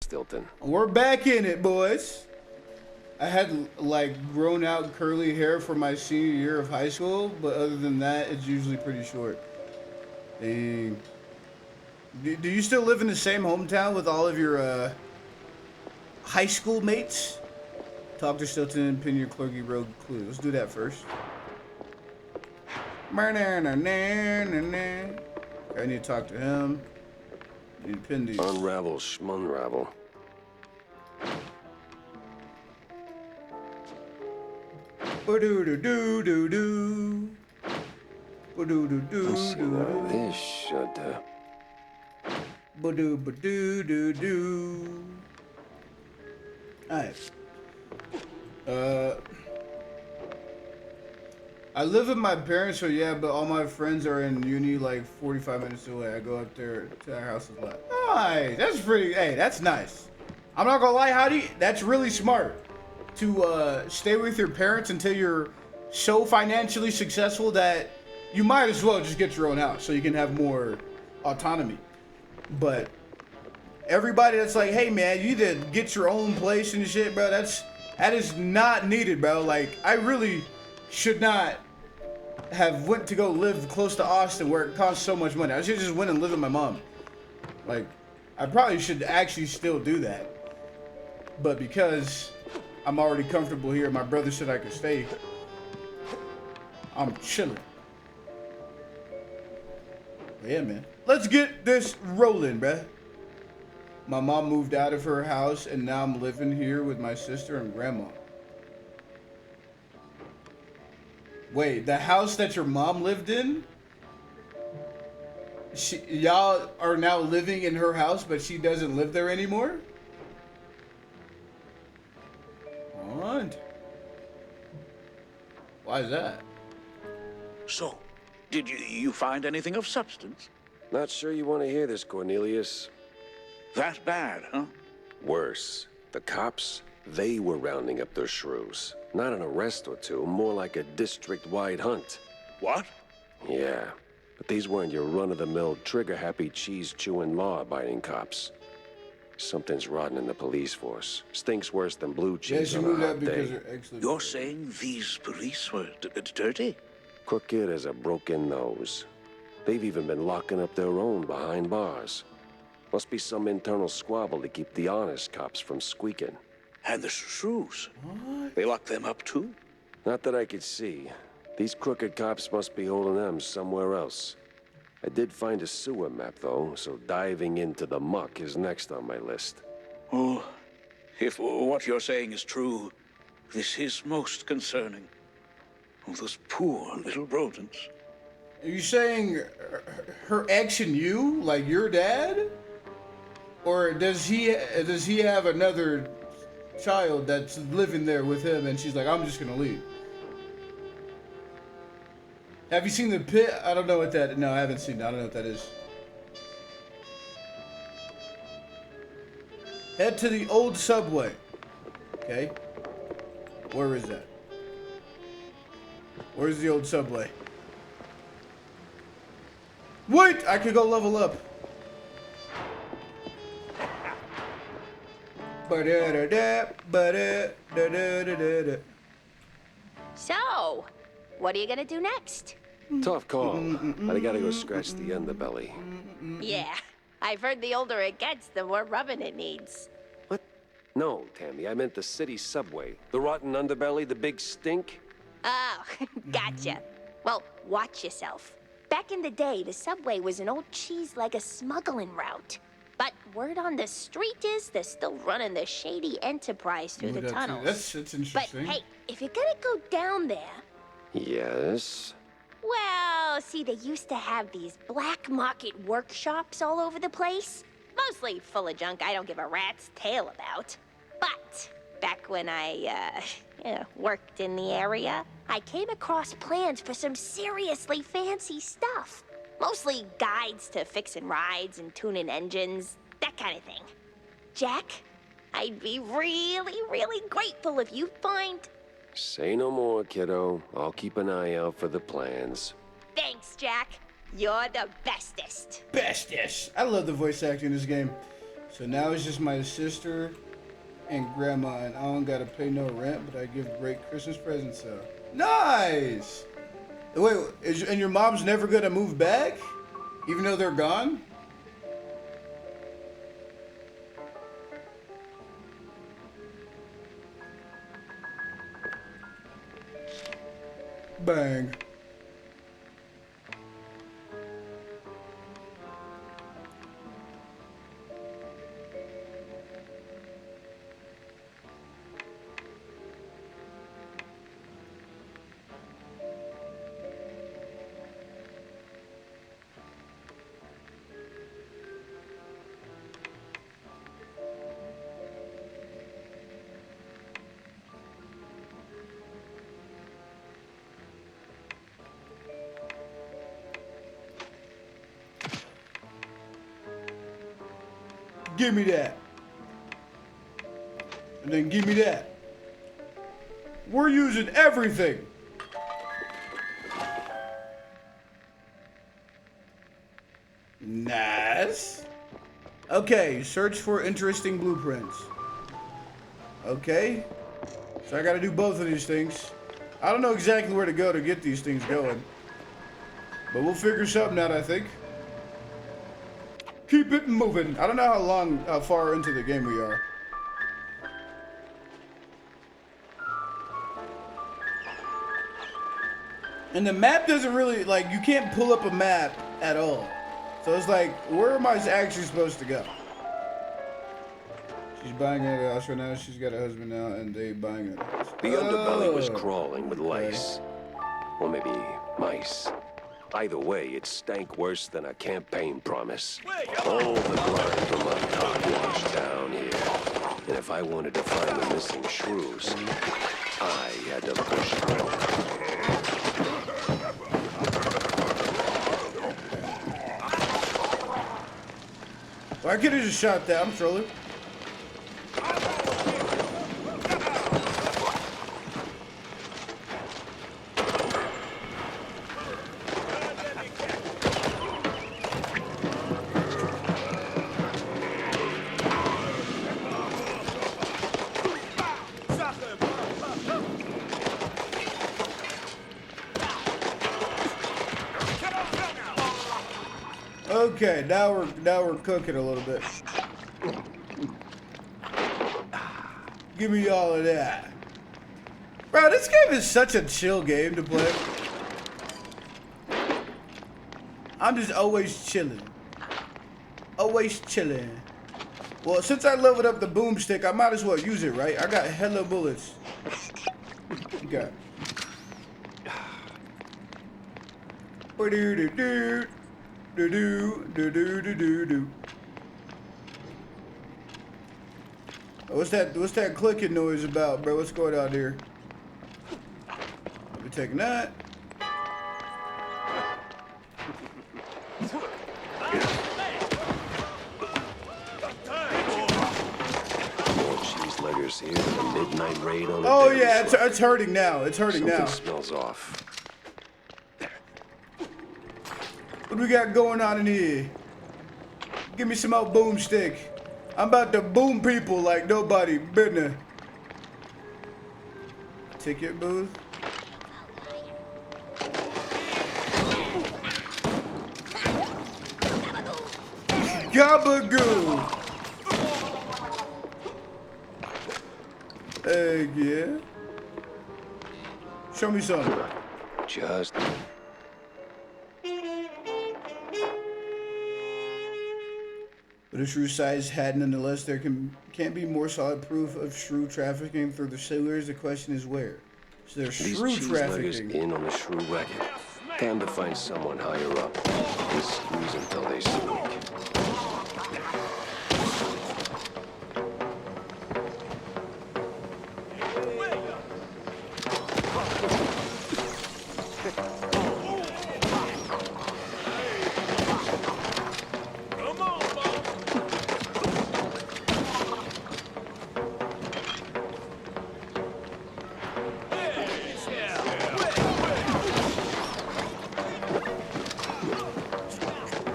Stilton. We're back in it, boys. I had like grown out curly hair for my senior year of high school, but other than that, it's usually pretty short. Dang. Do you still live in the same hometown with all of your high school mates? Talk to Stilton, pin your Clergy Road clue. Let's do that first. I need to talk to him. I need to pin these. Unravel, schmunravel. Ba-do-do-do-do-do. Ba-do-do-do-do-do. Let's see now, this should... Ba-do-ba-do-do-do. Alright. I live with my parents, so yeah, but all my friends are in uni like 45 minutes away. I go up there to our house a lot. Nice. That's pretty, hey, that's nice. I'm not gonna lie, Howdy, that's really smart. To stay with your parents until you're so financially successful that you might as well just get your own house so you can have more autonomy. But everybody that's like, hey man, you need to get your own place and shit, bro, that is not needed, bro. Like, I really should not have went to go live close to Austin where it costs so much money. I should just went and live with my mom. Like, I probably should actually still do that. But because I'm already comfortable here, my brother said I could stay, I'm chilling. But yeah, man. Let's get this rolling, bruh. My mom moved out of her house, and now I'm living here with my sister and grandma. Wait, the house that your mom lived in? Y'all are now living in her house, but she doesn't live there anymore? What? Why is that? So, did you find anything of substance? Not sure you want to hear this, Cornelius. That bad, huh? Worse. The cops, they were rounding up their shrews. Not an arrest or two, more like a district-wide hunt. What? Yeah, but these weren't your run-of-the-mill, trigger-happy, cheese-chewing, law-abiding cops. Something's rotten in the police force. Stinks worse than blue cheese on a hot day. You're saying these police were dirty? Crooked as a broken nose. They've even been locking up their own behind bars. Must be some internal squabble to keep the honest cops from squeaking. And the shrews? What? They locked them up too? Not that I could see. These crooked cops must be holding them somewhere else. I did find a sewer map, though, so diving into the muck is next on my list. Oh, if what you're saying is true, this is most concerning. Oh, those poor little rodents. Are you saying her ex and you, like your dad? Or does he have another child that's living there with him and she's like, I'm just gonna leave? Have you seen The Pit? I don't know what that, no, I haven't seen it. I don't know what that is. Head to the old subway. Okay. Where is that? Where's the old subway? Wait! I could go level up. So, what are you gonna do next? Tough call, but I gotta go scratch the underbelly. Yeah, I've heard the older it gets, the more rubbing it needs. What? No, Tammy, I meant the city subway. The rotten underbelly, the big stink? Oh, gotcha. Well, watch yourself. Back in the day, the subway was an old cheese-leg smuggling route. But word on the street is they're still running the shady enterprise through the tunnels. That's interesting. But hey, if you're gonna go down there... Yes? Well, see, they used to have these black market workshops all over the place. Mostly full of junk I don't give a rat's tail about. But back when I, worked in the area, I came across plans for some seriously fancy stuff. Mostly guides to fixing rides and tuning engines, that kind of thing. Jack, I'd be really, really grateful if you'd find... Say no more, kiddo. I'll keep an eye out for the plans. Thanks, Jack. You're the bestest. Bestest. I love the voice acting in this game. So now it's just my sister and grandma, and I don't gotta pay no rent, but I give great Christmas presents out. Nice! Wait, and your mom's never gonna move back? Even though they're gone? Bang. Give me that. And then give me that. We're using everything. Nice. Okay, search for interesting blueprints. Okay. So I gotta do both of these things. I don't know exactly where to go to get these things going. But we'll figure something out, I think. Keep it moving. I don't know how far into the game we are. And the map doesn't really, like, you can't pull up a map at all. So it's like, where am I actually supposed to go? She's buying a house right now. She's got a husband now, and they buying a house. The underbelly was crawling with lice. Or maybe mice. Either way, it stank worse than a campaign promise. All the blood from my cock washed down here. And if I wanted to find the missing shrews, I had to push through. Well, I could have just shot that. I'm trolling. Okay, now we're cooking a little bit. Give me all of that. Bro, this game is such a chill game to play. I'm just always chilling. Always chilling. Well, since I leveled up the boomstick, I might as well use it, right? I got hella bullets. Okay. Do-do-do-do. Do-do-do-do-do-do-do. What's that clicking noise about, bro? What's going on here? Let me take that. More cheese leggers here than a midnight raid on a Oh dairy yeah, slot. it's hurting now. It's hurting Something now. smells off. What do we got going on in here? Give me some old boomstick. I'm about to boom people like nobody business. Ticket booth. Gabagoo. Yeah. Show me something. Just But a shrew size had nonetheless, there can't be more solid proof of shrew trafficking through the sewers. The question is where. So there's these shrew cheese leggers trafficking. in on the shrew racket. Time to find someone higher up and squeeze until they squeak.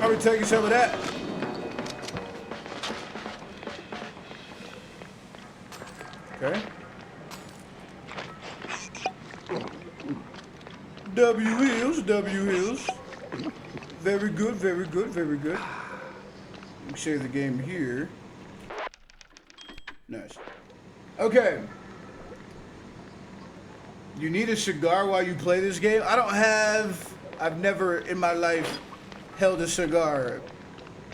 Are we taking some of that? Okay. W heals, W heals. Very good, very good, very good. Let me save the game here. Nice. Okay. You need a cigar while you play this game? I've never in my life held a cigar.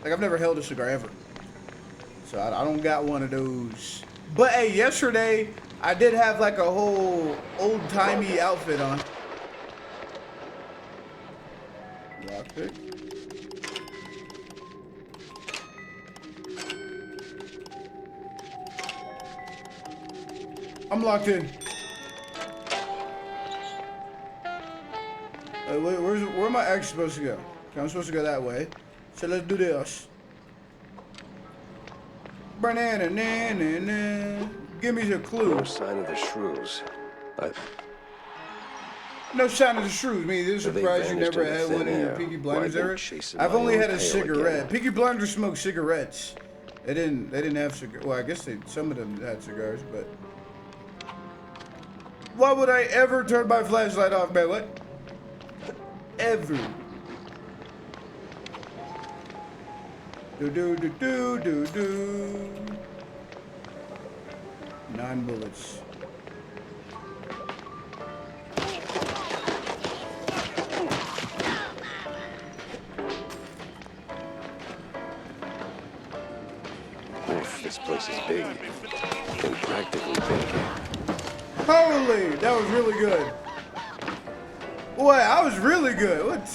Like, I've never held a cigar ever. So I don't got one of those. But hey, yesterday I did have like a whole old-timey outfit on. Lockpick. I'm locked in. Where am I actually supposed to go? Okay, I'm supposed to go that way. So let's do this. Banana, na, na, na. Give me a clue. No sign of the shrews. No sign of the shrews. I mean, this is surprised you never had one in your Peaky Blinders era. I've only had a cigarette. Peaky Blinders smoked cigarettes. They didn't have cigars. Well, I guess some of them had cigars, but why would I ever turn my flashlight off, man? What? Ever. Do. 9 bullets. Oof, this place is big. And practically big. Holy, that was really good. Boy, I was really good. What?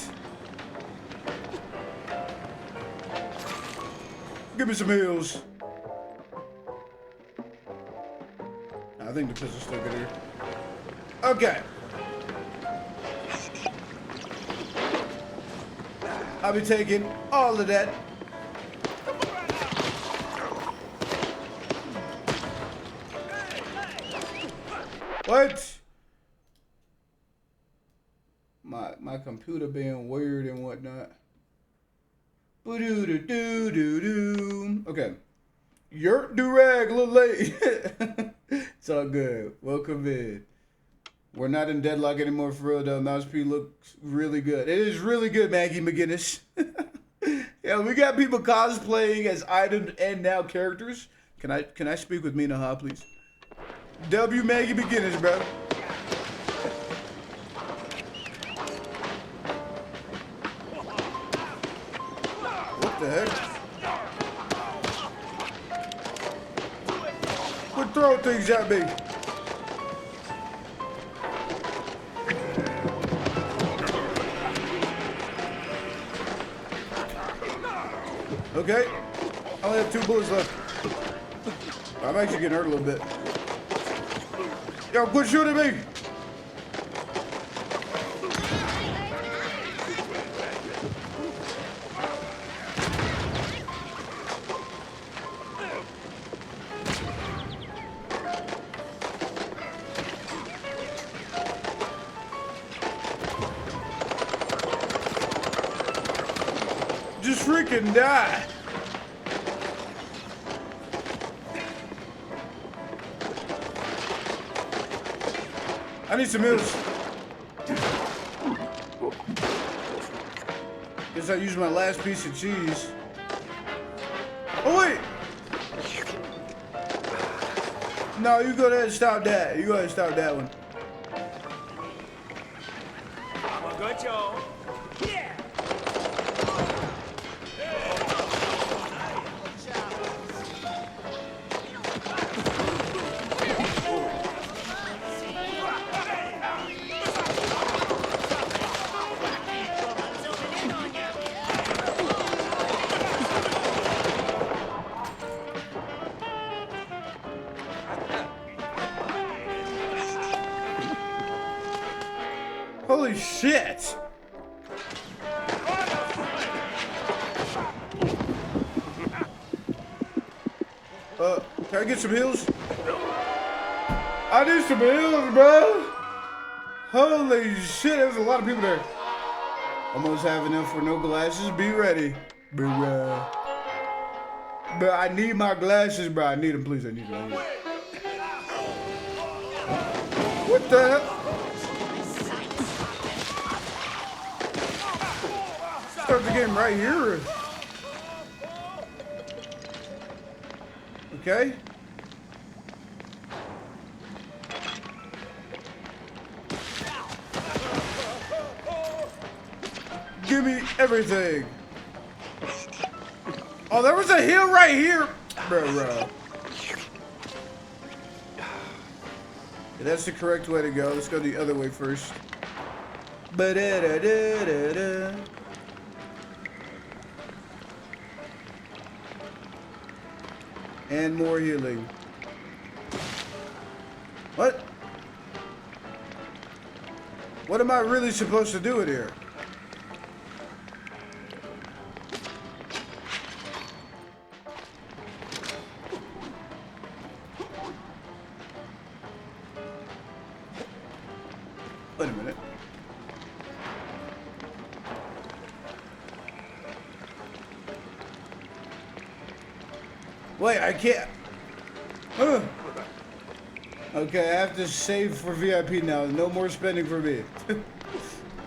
Give me some heals. I think the pistol's still good here. Okay. I'll be taking all of that. What? My computer being weird and whatnot. Okay. Yerp do-rag, a little late. It's all good. Welcome in. We're not in deadlock anymore for real though. Mouse P looks really good. It is really good, Maggie McGinnis. Yeah, we got people cosplaying as item and now characters. Can I speak with Mina Ha, please? W Maggie McGinnis, bro. What the heck? Quit throwing things at me. Okay. I only have 2 bullets left. I'm actually getting hurt a little bit. Yo, quit shooting me! Just freaking die! I need some meals. Guess I used my last piece of cheese. Oh wait! No, you go ahead and stop that. You go ahead and stop that one. I'm a good Joe. Yeah. Holy shit! Can I get some heals? I need some heals, bro! Holy shit, there's a lot of people there. Almost have enough for no glasses. Be ready. Bruh. But I need my glasses, bro. I need them, please. I need them. What the hell? Start the game right here. Okay. Give me everything. Oh, there was a hill right here. Bro. That's the correct way to go. Let's go the other way first. Ba-da-da-da-da-da. And more healing. What? What am I really supposed to do in here? Wait a minute. Wait, I can't. Okay, I have to save for VIP now. No more spending for me.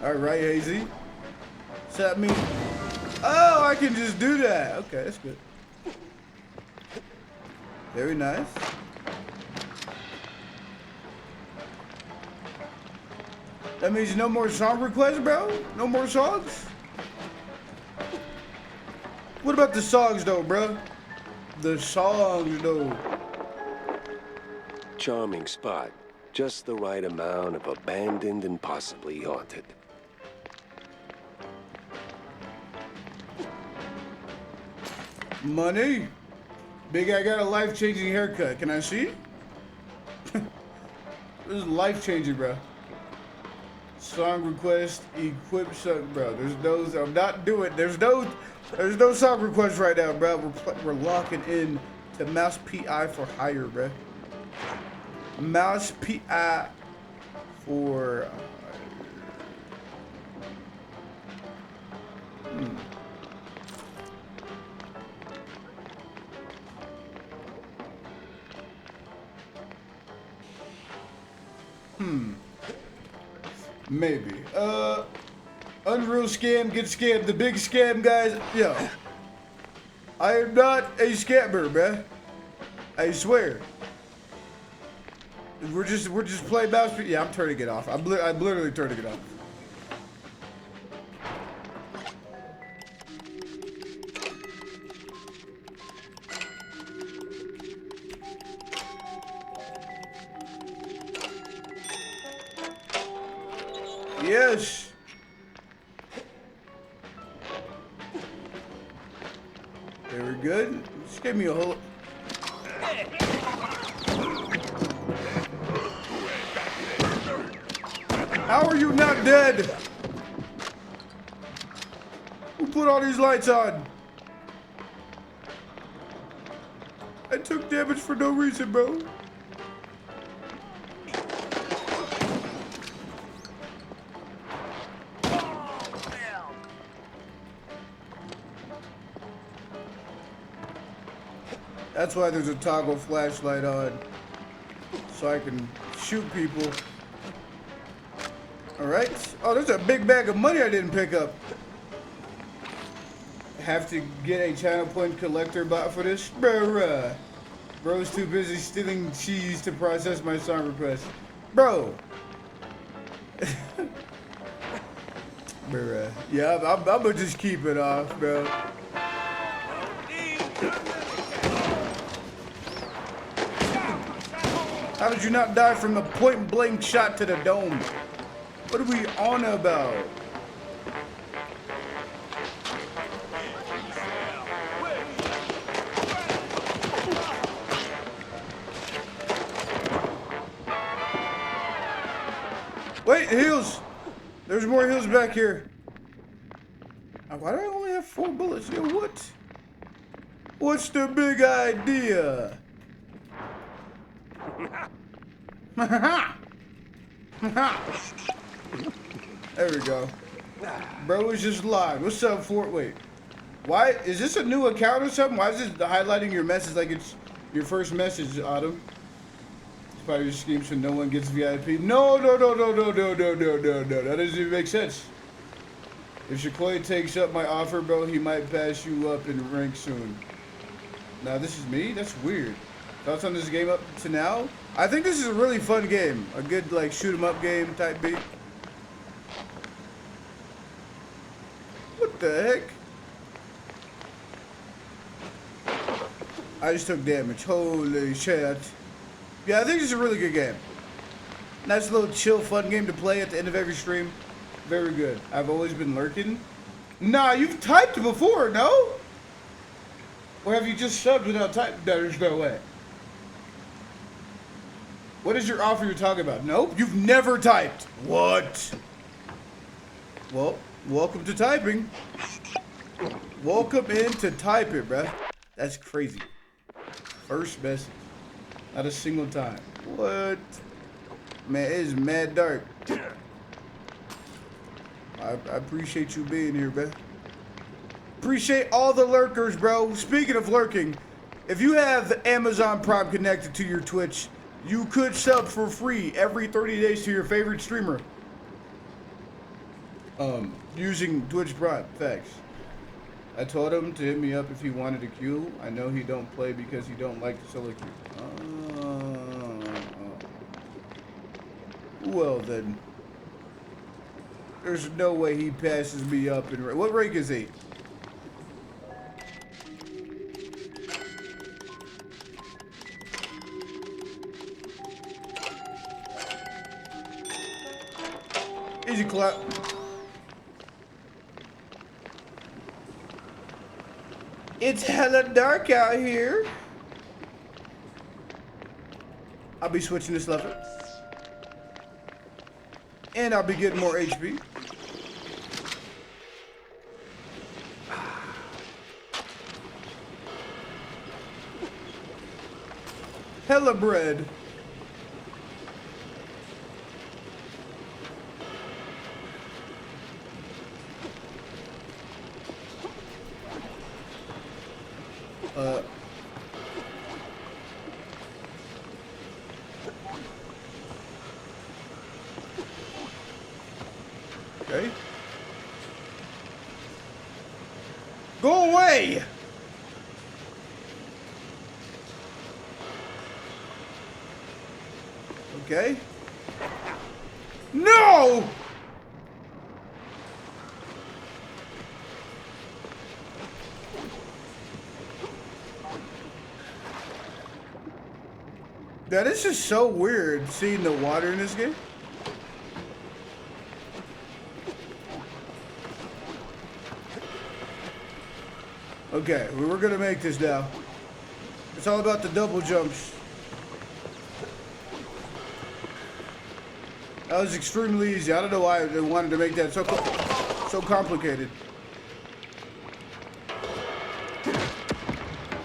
Alright, Hazy. Does that mean... Oh, I can just do that. Okay, that's good. Very nice. That means no more song requests, bro? No more songs? What about the songs, though, bro? The songs, though. Charming spot. Just the right amount of abandoned and possibly haunted. Money? Big, I got a life-changing haircut. Can I see? This is life-changing, bro. Song request, equip song, bro. There's those. I'm not doing. There's no song requests right now, bro. We're locking in to Mouse PI for hire, bro. Mouse PI for. Maybe. Unreal scam, get scammed. The big scam, guys. Yo. I am not a scammer, bruh. I swear. We're just playing mouse. Yeah, I'm turning it off. I'm literally turning it off. Yes. Very good. Just give me a whole. How are you not dead? Who put all these lights on? I took damage for no reason, bro. That's why there's a toggle flashlight on, so I can shoot people. All right. Oh, there's a big bag of money I didn't pick up. Have to get a channel point collector bot for this? Bruh. Bro's too busy stealing cheese to process my song request. Bro. Bruh. Yeah, I'm gonna just keep it off, bro. How did you not die from the point blank shot to the dome? What are we on about? Wait, heals! There's more heals back here. Why do I only have 4 bullets? Yo, what? What's the big idea? There we go. Bro is just live. What's up, Fort? Wait. Why? Is this a new account or something? Why is it highlighting your message like it's your first message, Autumn? part of your scheme so no one gets VIP. No. That doesn't even make sense. If Shakoy takes up my offer, bro, he might pass you up in rank soon. Now, this is me? That's weird. Thoughts on this game up to now? I think this is a really fun game. A good, like, shoot 'em up game type beat. What the heck? I just took damage. Holy shit. Yeah, I think it's a really good game. Nice little chill, fun game to play at the end of every stream. Very good. I've always been lurking. Nah, you've typed before, no? Or have you just subbed without typing? No, there's no way. What is your offer you're talking about? Nope, you've never typed. What? Well, welcome to typing. Welcome in to type it, bruh. That's crazy. First message. Not a single time. What? Man, it is mad dark. I appreciate you being here, bruh. Appreciate all the lurkers, bro. Speaking of lurking, if you have the Amazon Prime connected to your Twitch, you could sub for free every 30 days to your favorite streamer. Using Twitch Prime. Facts. I told him to hit me up if he wanted a queue. I know he don't play because he don't like the solo queue. Well then. There's no way he passes me up in rank. What rank is he? Easy clap. It's hella dark out here. I'll be switching this level. And I'll be getting more HP. Hella bread. Okay. Go away! Okay. No! That is just so weird seeing the water in this game. Okay, we're gonna make this now. It's all about the double jumps. That was extremely easy. I don't know why they wanted to make that so complicated.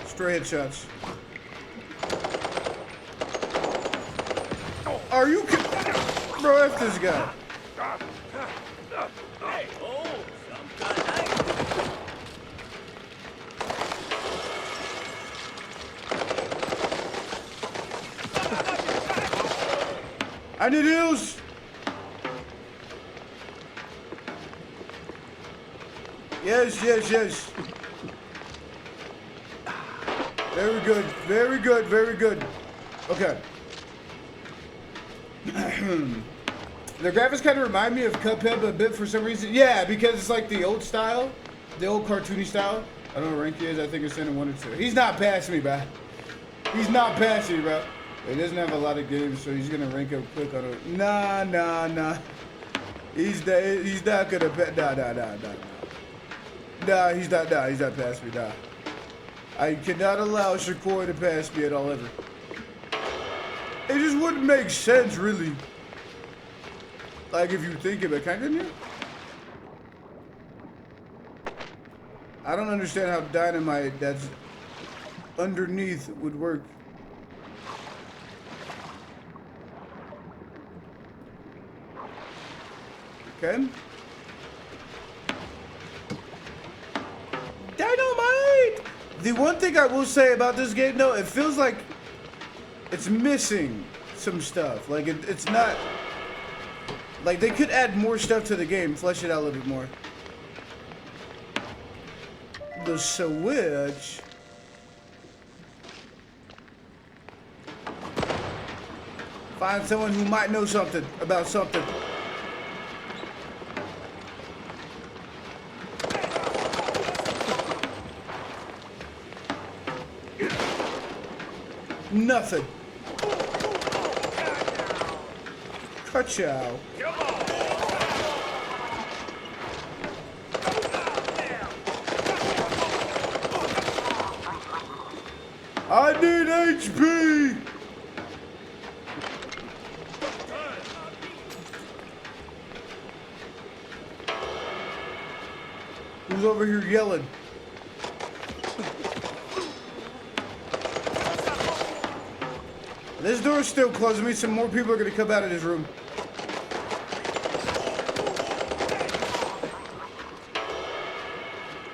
Straight headshots. Are you kidding? Bro, F this guy. Hey, oh, some kind of nice. I need heals. Yes. Very good. Very good. Okay. The graphics kind of remind me of Cuphead a bit for some reason. Yeah, because it's like the old style, the old cartoony style. I don't know what rank he is. I think it's in 1 or 2. He's not past me, bro. He's not past me, bro. He doesn't have a lot of games, so he's gonna rank up quick on it. Nah. He's not gonna Nah, he's not past me, nah. I cannot allow Shakoy to pass me at all ever. It just wouldn't make sense, really. Like, if you think of it, couldn't you? I don't understand how dynamite that's underneath would work. Okay. Dynamite! The one thing I will say about this game, though, it feels like it's missing some stuff. Like it's not like they could add more stuff to the game, flesh it out a little bit more. The Switch. Find someone who might know something about something. Nothing. Ka-chow. I need HP! Who's over here yelling? This door's still closed. It means some more people are gonna come out of this room.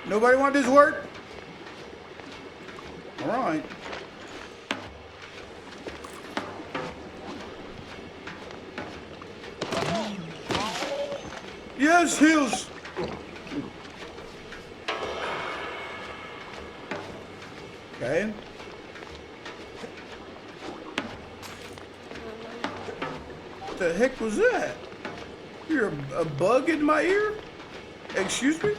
Nobody want this work? All right. Yes, heals. Okay. What the heck was that? You're a bug in my ear? Excuse me?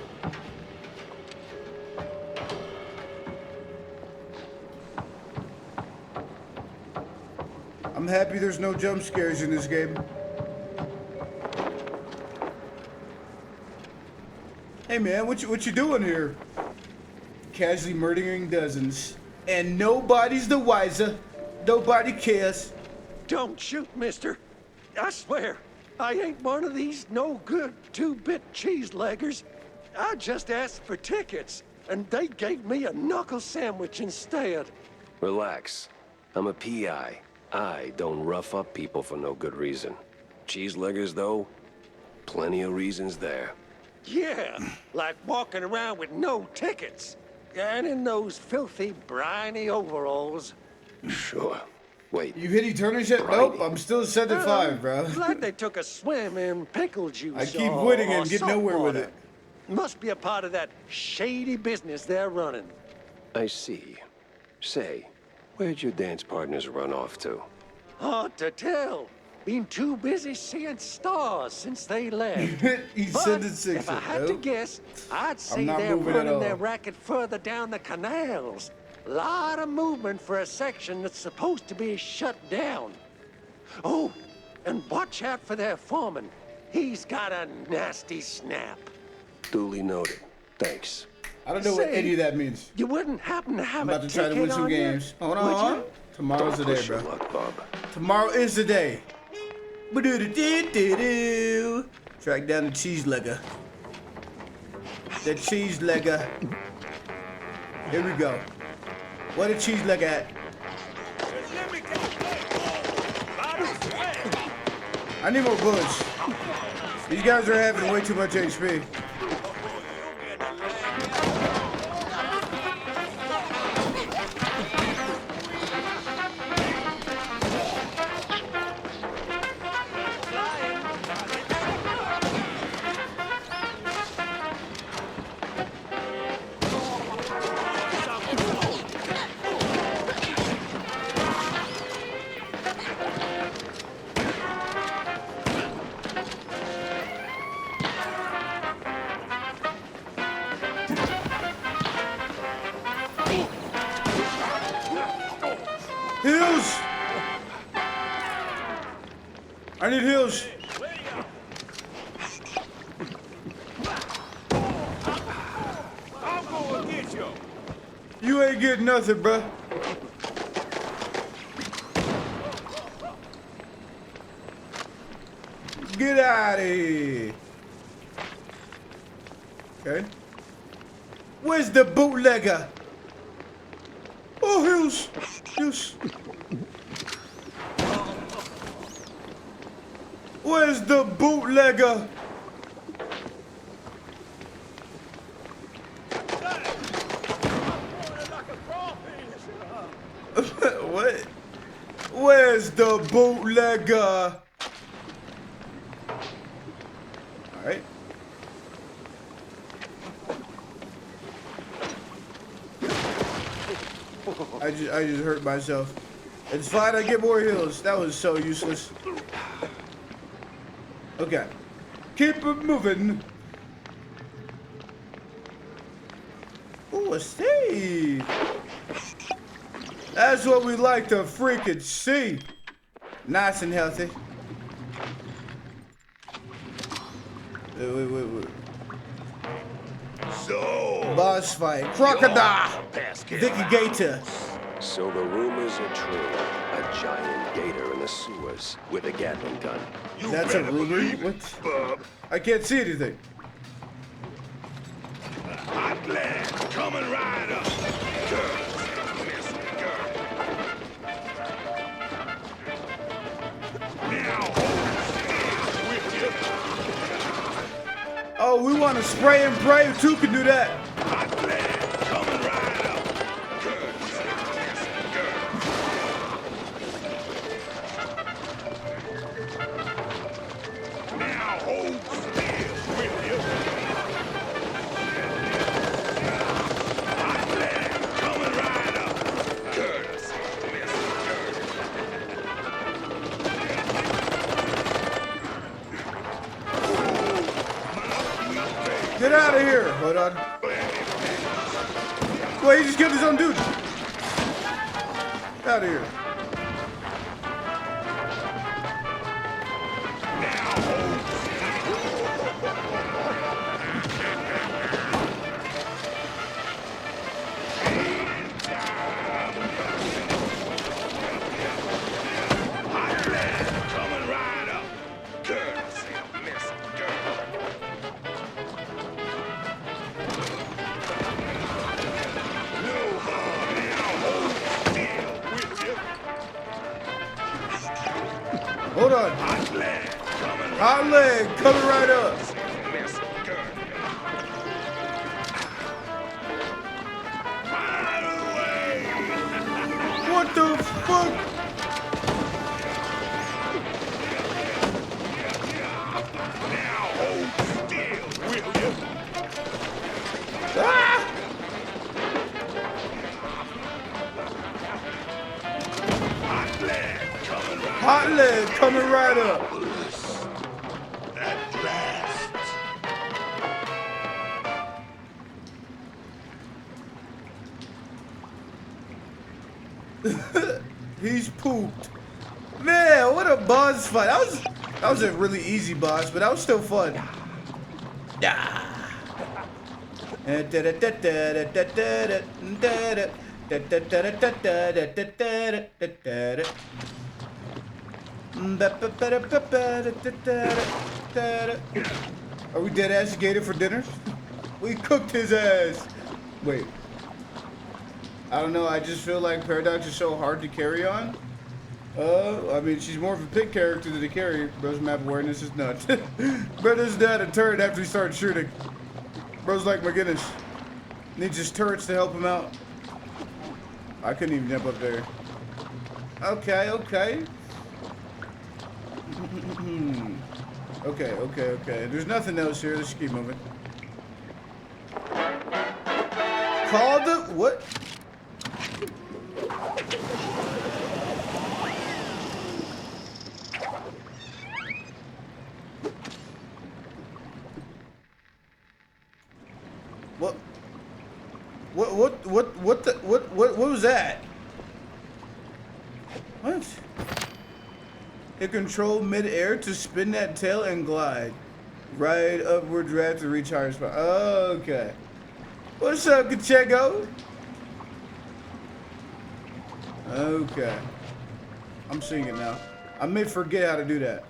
I'm happy there's no jump scares in this game. Hey man, what you doing here? Casually murdering dozens. And nobody's the wiser. Nobody cares. Don't shoot, mister. I swear, I ain't one of these no-good two-bit cheese-leggers. I just asked for tickets, and they gave me a knuckle sandwich instead. Relax. I'm a PI. I don't rough up people for no good reason. Cheeseleggers, though, plenty of reasons there. Yeah, like walking around with no tickets. And in those filthy, briny overalls. Sure. Wait. You hit Eternus yet? Nope, I'm still 75, bro. Glad they took a swim in pickle juice. I keep or- winning and or get salt nowhere with water. it. Must be a part of that shady business they're running. I see. Say, where'd your dance partners run off to? Hard to tell. Been too busy seeing stars since they left. He's But sending six. if I had to Nope. guess, I'd say not they're moving at running their all. racket further down the canals. Lot of movement for a section that's supposed to be shut down. Oh, and watch out for their foreman. He's got a nasty snap. Duly noted. Thanks. I don't know what Say, any of that means. You wouldn't happen to have I'm a about to try to ticket win some on you, games. Hold would on. you? Tomorrow's the Don't day, push your bro. luck, Bob. Tomorrow is the day. Ba-do-do-do-do-do. Track down the cheese legger. The cheese legger. Here we go. Where the cheese legger at? I need more bullets. These guys are having way too much HP. Heals! I need heals. I'm gonna get you. You ain't getting nothing, bruh. Get out of here. Okay. Where's the bootlegger? Oh, heals. Heals. Where's the bootlegger? What? Where's the bootlegger? All right. I just hurt myself. It's fine, I get more heals. That was so useless. Okay. Keep it moving. Ooh, a Steve. That's what we like to freaking see. Nice and healthy. Wait. So, Boss fight. Crocodile. Pesky. Vicky Gator. So the rumors are true. A giant gator in the sewers with a Gatling gun. You That's a better rumor? believe it, What? Bub. I can't see anything. Hot lad coming right up. Girl, miss girl. Now hold with you. Oh, we want to spray and pray. Two can do that. Hot lad coming right up. Girl, miss girl. Now hold still with you. Hot lad coming right up. Girl, miss Get out of here. Hold on. Wait, he just killed his own dude. Get out of here. coming right up. Girl, miss girl. No harm now. Hold still with you. Hold on. Hot lad coming right Hot leg coming right up. miss girl. Right away. What the fuck? Now hold still with you. Ah! Hot lad coming right Hot leg coming right up. at last. He's pooped. Man, what a boss fight. That was a really easy boss, but that was still fun. Yeah. Are we dead ass gator for dinner? We cooked his ass. Wait. I don't know, I just feel like Paradox is so hard to carry on. I mean, she's more of a pick character than a carry. Bro's map awareness is nuts. Bro doesn't know how to turn after he started shooting. Bro's like McGinnis. Needs his turrets to help him out. I couldn't even jump up there. Okay. Okay. There's nothing else here. Let's keep moving. Call the... What? What was that? What? It control mid-air to spin that tail and glide. Right upward drag to reach higher spot. Okay. What's up, Kachego? Okay. I'm seeing it now. I may forget how to do that.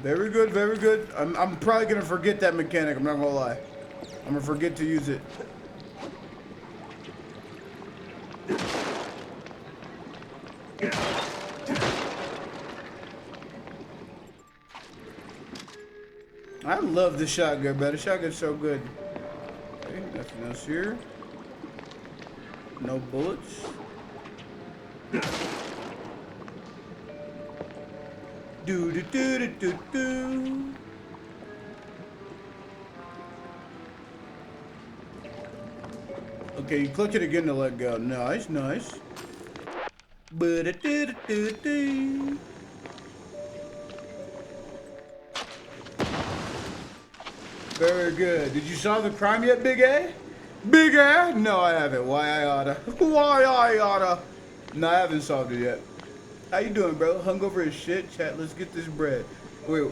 Very good. I'm probably gonna forget that mechanic, I'm not gonna lie. I'm gonna forget to use it. I love the shotgun, bro. The shotgun's so good. Okay, nothing else here. No bullets. Do do do do do do. Okay, you click it again to let go. Nice, nice. Ba-da-do-do-do-do. Very good. Did you solve the crime yet, Big A? Big A? No, I haven't. Why I oughta? Why I oughta? No, I haven't solved it yet. How you doing, bro? Hungover as shit? Chat, let's get this bread. Wait,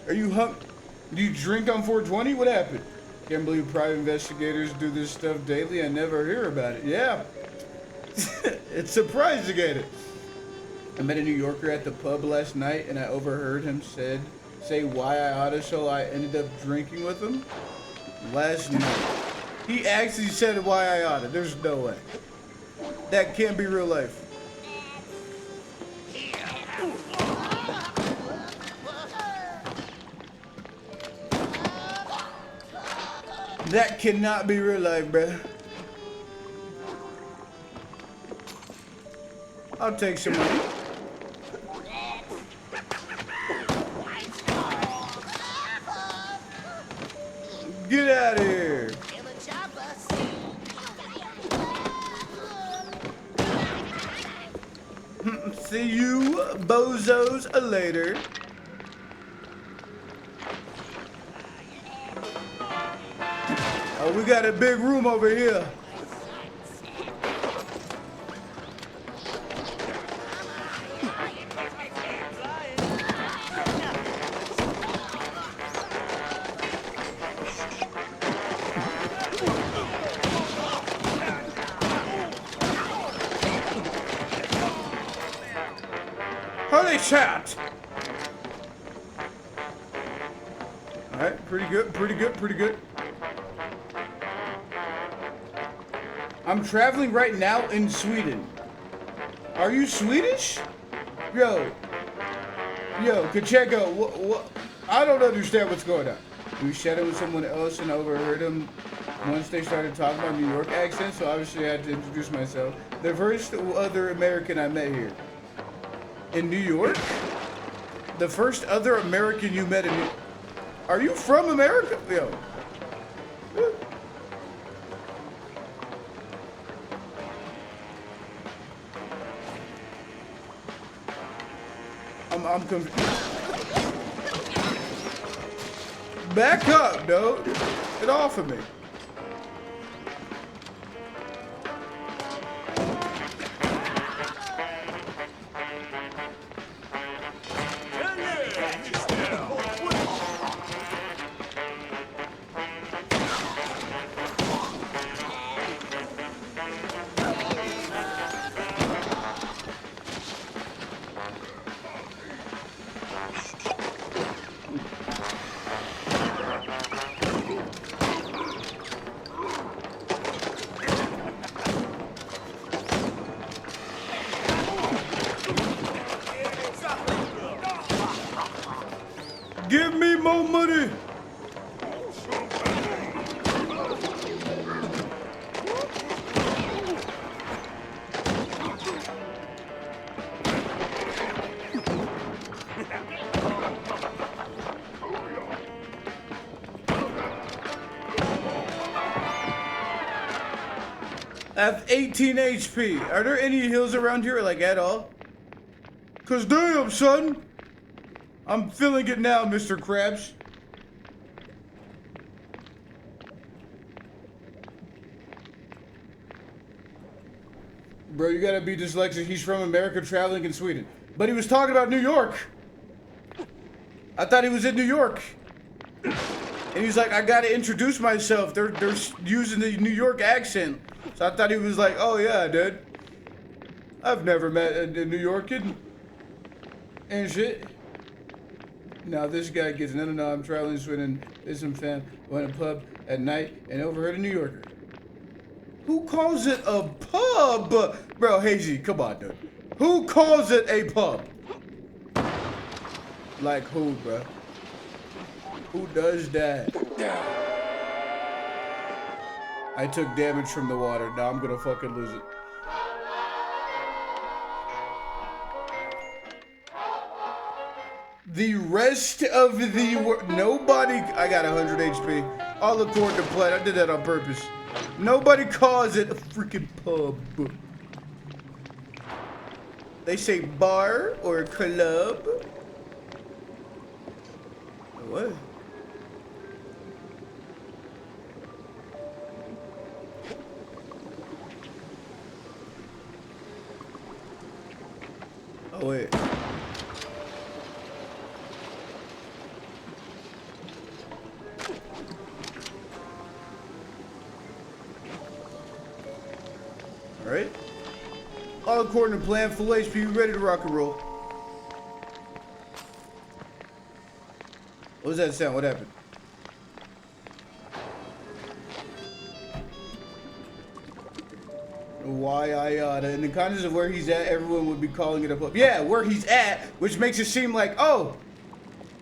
are you do you drink on 420? What happened? Can't believe private investigators do this stuff daily. I never hear about it. Yeah. It's surprising, ain't it? I met a New Yorker at the pub last night and I overheard him say why I oughta, so I ended up drinking with him last night. He actually said why I oughta. There's no way. That can't be real life. That cannot be real life, bruh. I'll take some money. Get out of here. See you bozos later. Oh, we got a big room over here. Holy chat! Alright, pretty good, pretty good, pretty good. I'm traveling right now in Sweden. Are you Swedish? Yo, Kacheko, what? I don't understand what's going on. We chatted with someone else and overheard him once they started talking about New York accent, so obviously I had to introduce myself. The first other American I met here. In New York? The first other American you met in New York? Are you from America? Yo. I'm confused. Back up, dude. Get off of me. Give me more money! I have 18 HP. Are there any hills around here, like, at all? Cause damn, son! I'm feeling it now, Mr. Krabs. Bro, you gotta be dyslexic. He's from America, traveling in Sweden. But he was talking about New York. I thought he was in New York. And he's like, I gotta introduce myself. They're using the New York accent. So I thought he was like, oh yeah, dude. I've never met a New Yorker. And shit. Now this guy gets, no, I'm traveling to Sweden, some fan, went to a pub at night and overheard a New Yorker. Who calls it a pub? Bro, Hazy, come on, dude. Who calls it a pub? Like who, bro? Who does that? I took damage from the water. Now I'm gonna fucking lose it. The rest of the nobody. I got 100 HP. All according to plan. I did that on purpose. Nobody calls it a freaking pub. They say bar or club. What? Oh wait. All right. All according to plan, full HP, ready to rock and roll. What was that sound? What happened? Why I in the context of where he's at, everyone would be calling it a pub. Yeah, where he's at, which makes it seem like, oh,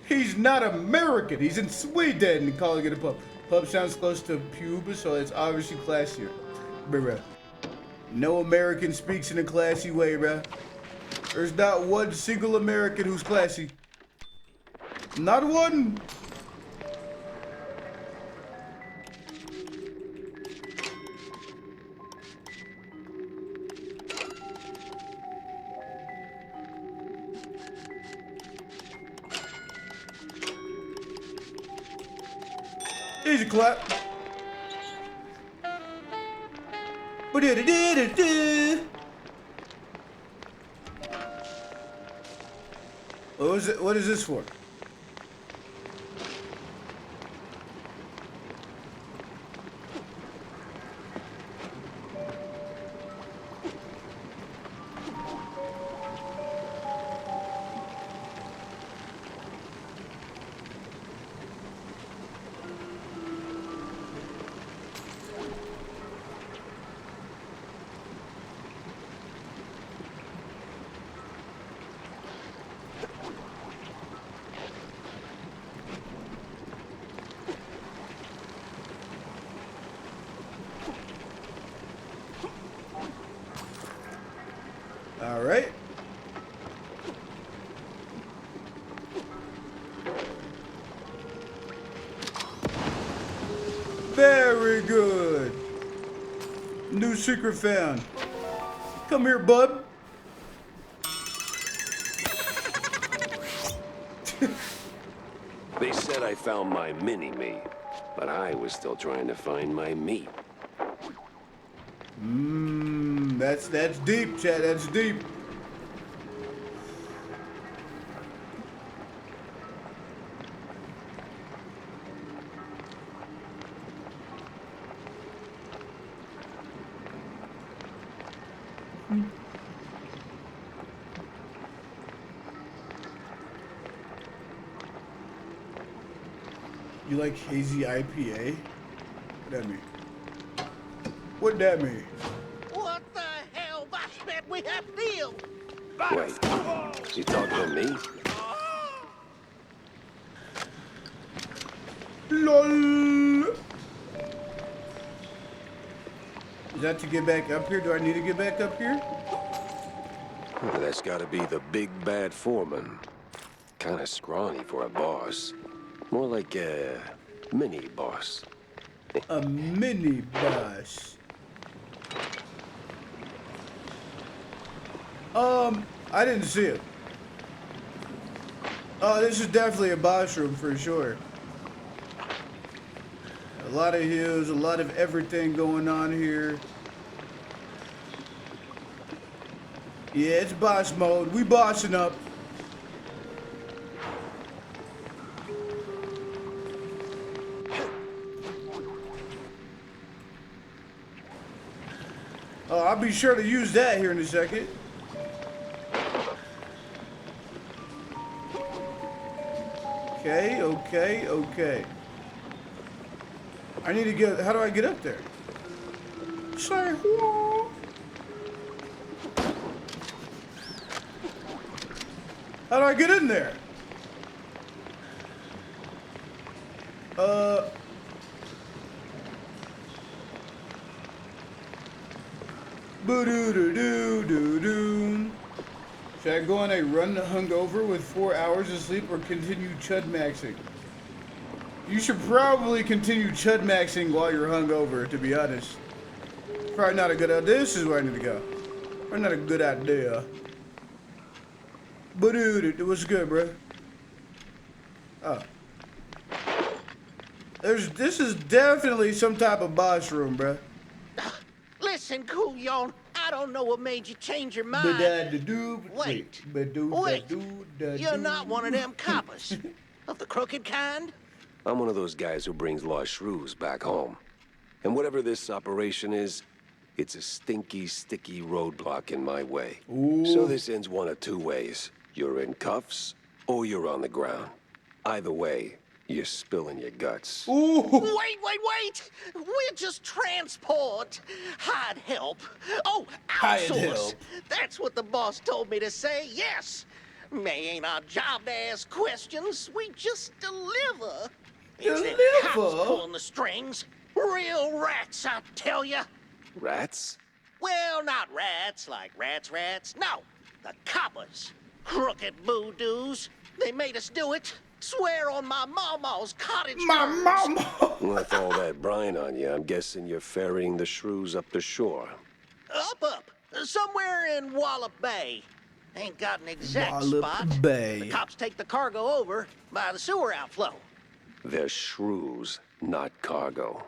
he's not American. He's in Sweden and calling it a pub. Pub sounds close to pub, so it's obviously classier. Bruh. No American speaks in a classy way, bruh. There's not one single American who's classy. Not one. Easy clap. What was it? What is this for? All right. Very good. New secret found. Come here, bud. They said I found my mini-me, but I was still trying to find my meat. That's deep, chat. That's deep. You like hazy IPA? What that mean? What that mean? What the hell, Bossman? We have deal. Wait, is he talking to me? LOL. Is that to get back up here? Do I need to get back up here? Well, that's gotta be the big bad foreman. Kinda scrawny for a boss. More like a mini boss. A mini boss. I didn't see it. Oh, this is definitely a boss room for sure. A lot of hills, a lot of everything going on here. Yeah, it's boss mode. We bossing up. Oh, I'll be sure to use that here in a second. Okay, okay, okay. I need to get, how do I get up there? Say what? How do I get in there? Boo-doo-doo-doo-doo-doo. Should I go on a run hungover with 4 hours of sleep or continue chud maxing? You should probably continue chud maxing while you're hungover, to be honest. Probably not a good idea. This is where I need to go. Probably not a good idea. Boo-doo-doo. What's good, bro? Oh. This is definitely some type of boss room, bro. Listen, Kuyon, I don't know what made you change your mind. Wait. You're not one of them coppers. Of the crooked kind? I'm one of those guys who brings lost shrews back home. And whatever this operation is, it's a stinky, sticky roadblock in my way. Ooh. So this ends one of two ways. You're in cuffs, or you're on the ground. Either way, you're spilling your guts. Ooh. Wait! We're just transport. Hired help. Oh, Hired outsource. help. That's what the boss told me to say, yes. May ain't our job to ask questions. We just deliver. It's them cops Deliver? pulling the strings. Real rats, I tell ya. Rats? Well, not rats like rats. No, the coppers. Crooked voodoos. They made us do it. Swear on my mama's cottage My curves. mama. With all that brine on you, I'm guessing you're ferrying the shrews up the shore. Up. Somewhere in Wallop Bay. Ain't got an exact Wallop spot. Bay. The cops take the cargo over by the sewer outflow. They're shrews, not cargo.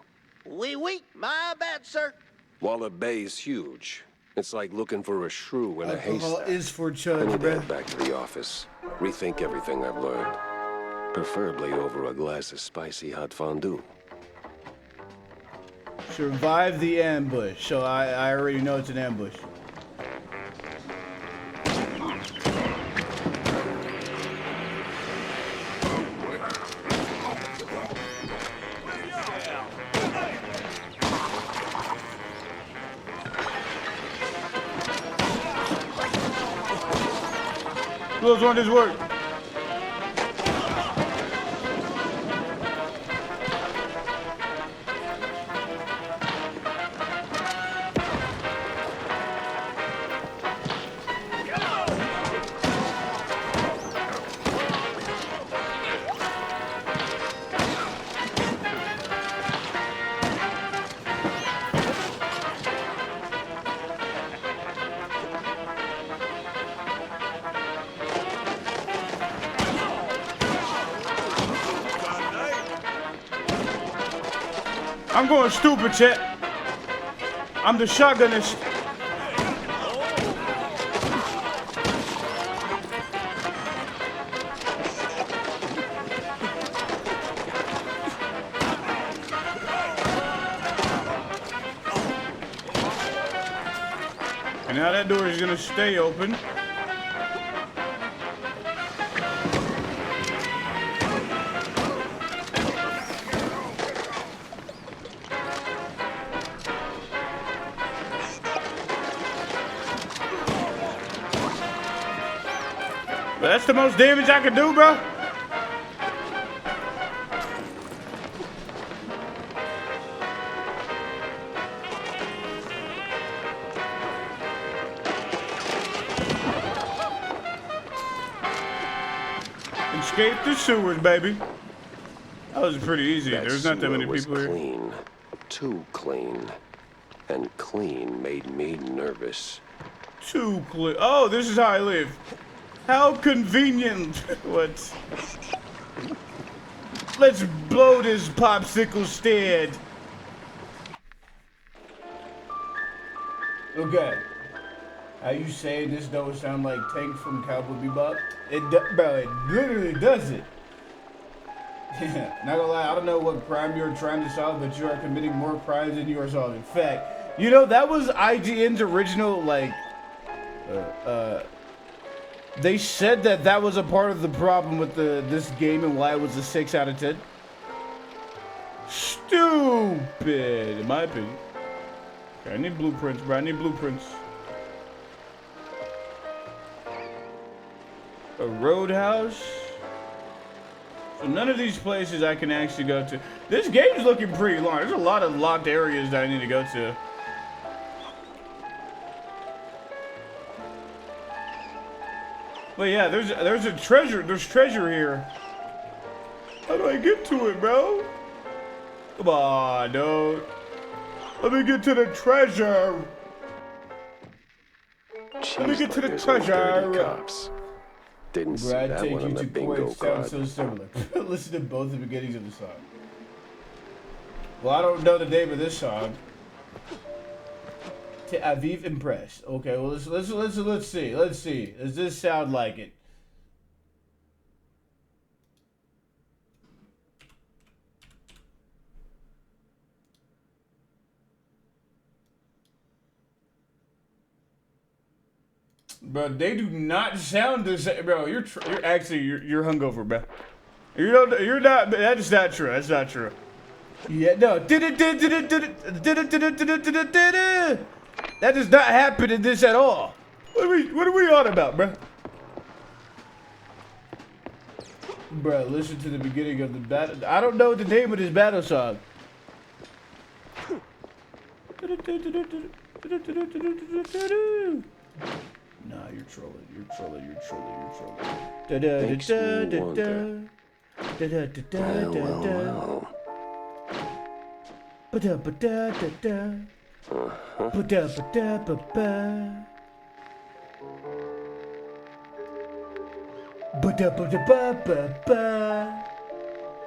Oui, my bad, sir. Wallop Bay's huge. It's like looking for a shrew in a Alcohol haystack. is for I chuds, need to bro. head back to the office. Rethink everything I've learned. Preferably over a glass of spicy hot fondue. Survive the ambush. So I already know it's an ambush. Who else want this work? I'm going stupid, Chet. I'm the shotgunist. And now that door is gonna stay open. That's the most damage I can do, bro. Escape the sewers, baby. That was pretty easy. That There's not that sewer many was people here. clean. Too clean. And clean made me nervous. Too clear. Oh, this is how I live. How convenient. What? Let's blow this popsicle stand. Okay. How you saying this don't sound like Tank from Cowboy Bebop? Bro, it literally does it. Yeah, not gonna lie, I don't know what crime you're trying to solve, but you are committing more crimes than you are solving. In fact, you know, that was IGN's original, like, they said that was a part of the problem with this game and why it was a 6 out of 10. Stupid, in my opinion. Okay, I need blueprints, bro. I need blueprints. A roadhouse. So none of these places I can actually go to. This game's looking pretty long. There's a lot of locked areas that I need to go to. But yeah, there's a treasure. There's treasure here. How do I get to it, bro? Come on, dude. Let me get to the treasure. Let me get to the treasure. Cops. Didn't see Brad, that take one you on the to bingo Kuwait sounds card. so similar. Listen to both the beginnings of the song. Well, I don't know the name of this song. To Aviv Impressed. Okay, well let's see. Let's see. Does this sound like it? Bro, they do not sound the same. Bro, you're hungover, bro. You're not. That is not true. That's not true. Yeah, no. That does not happen in this at all. What are we on about, bro? Bro, listen to the beginning of the battle. I don't know the name of this battle song. Nah, you're trolling. You're trolling. You're trolling. You're trolling. Makes me wonder.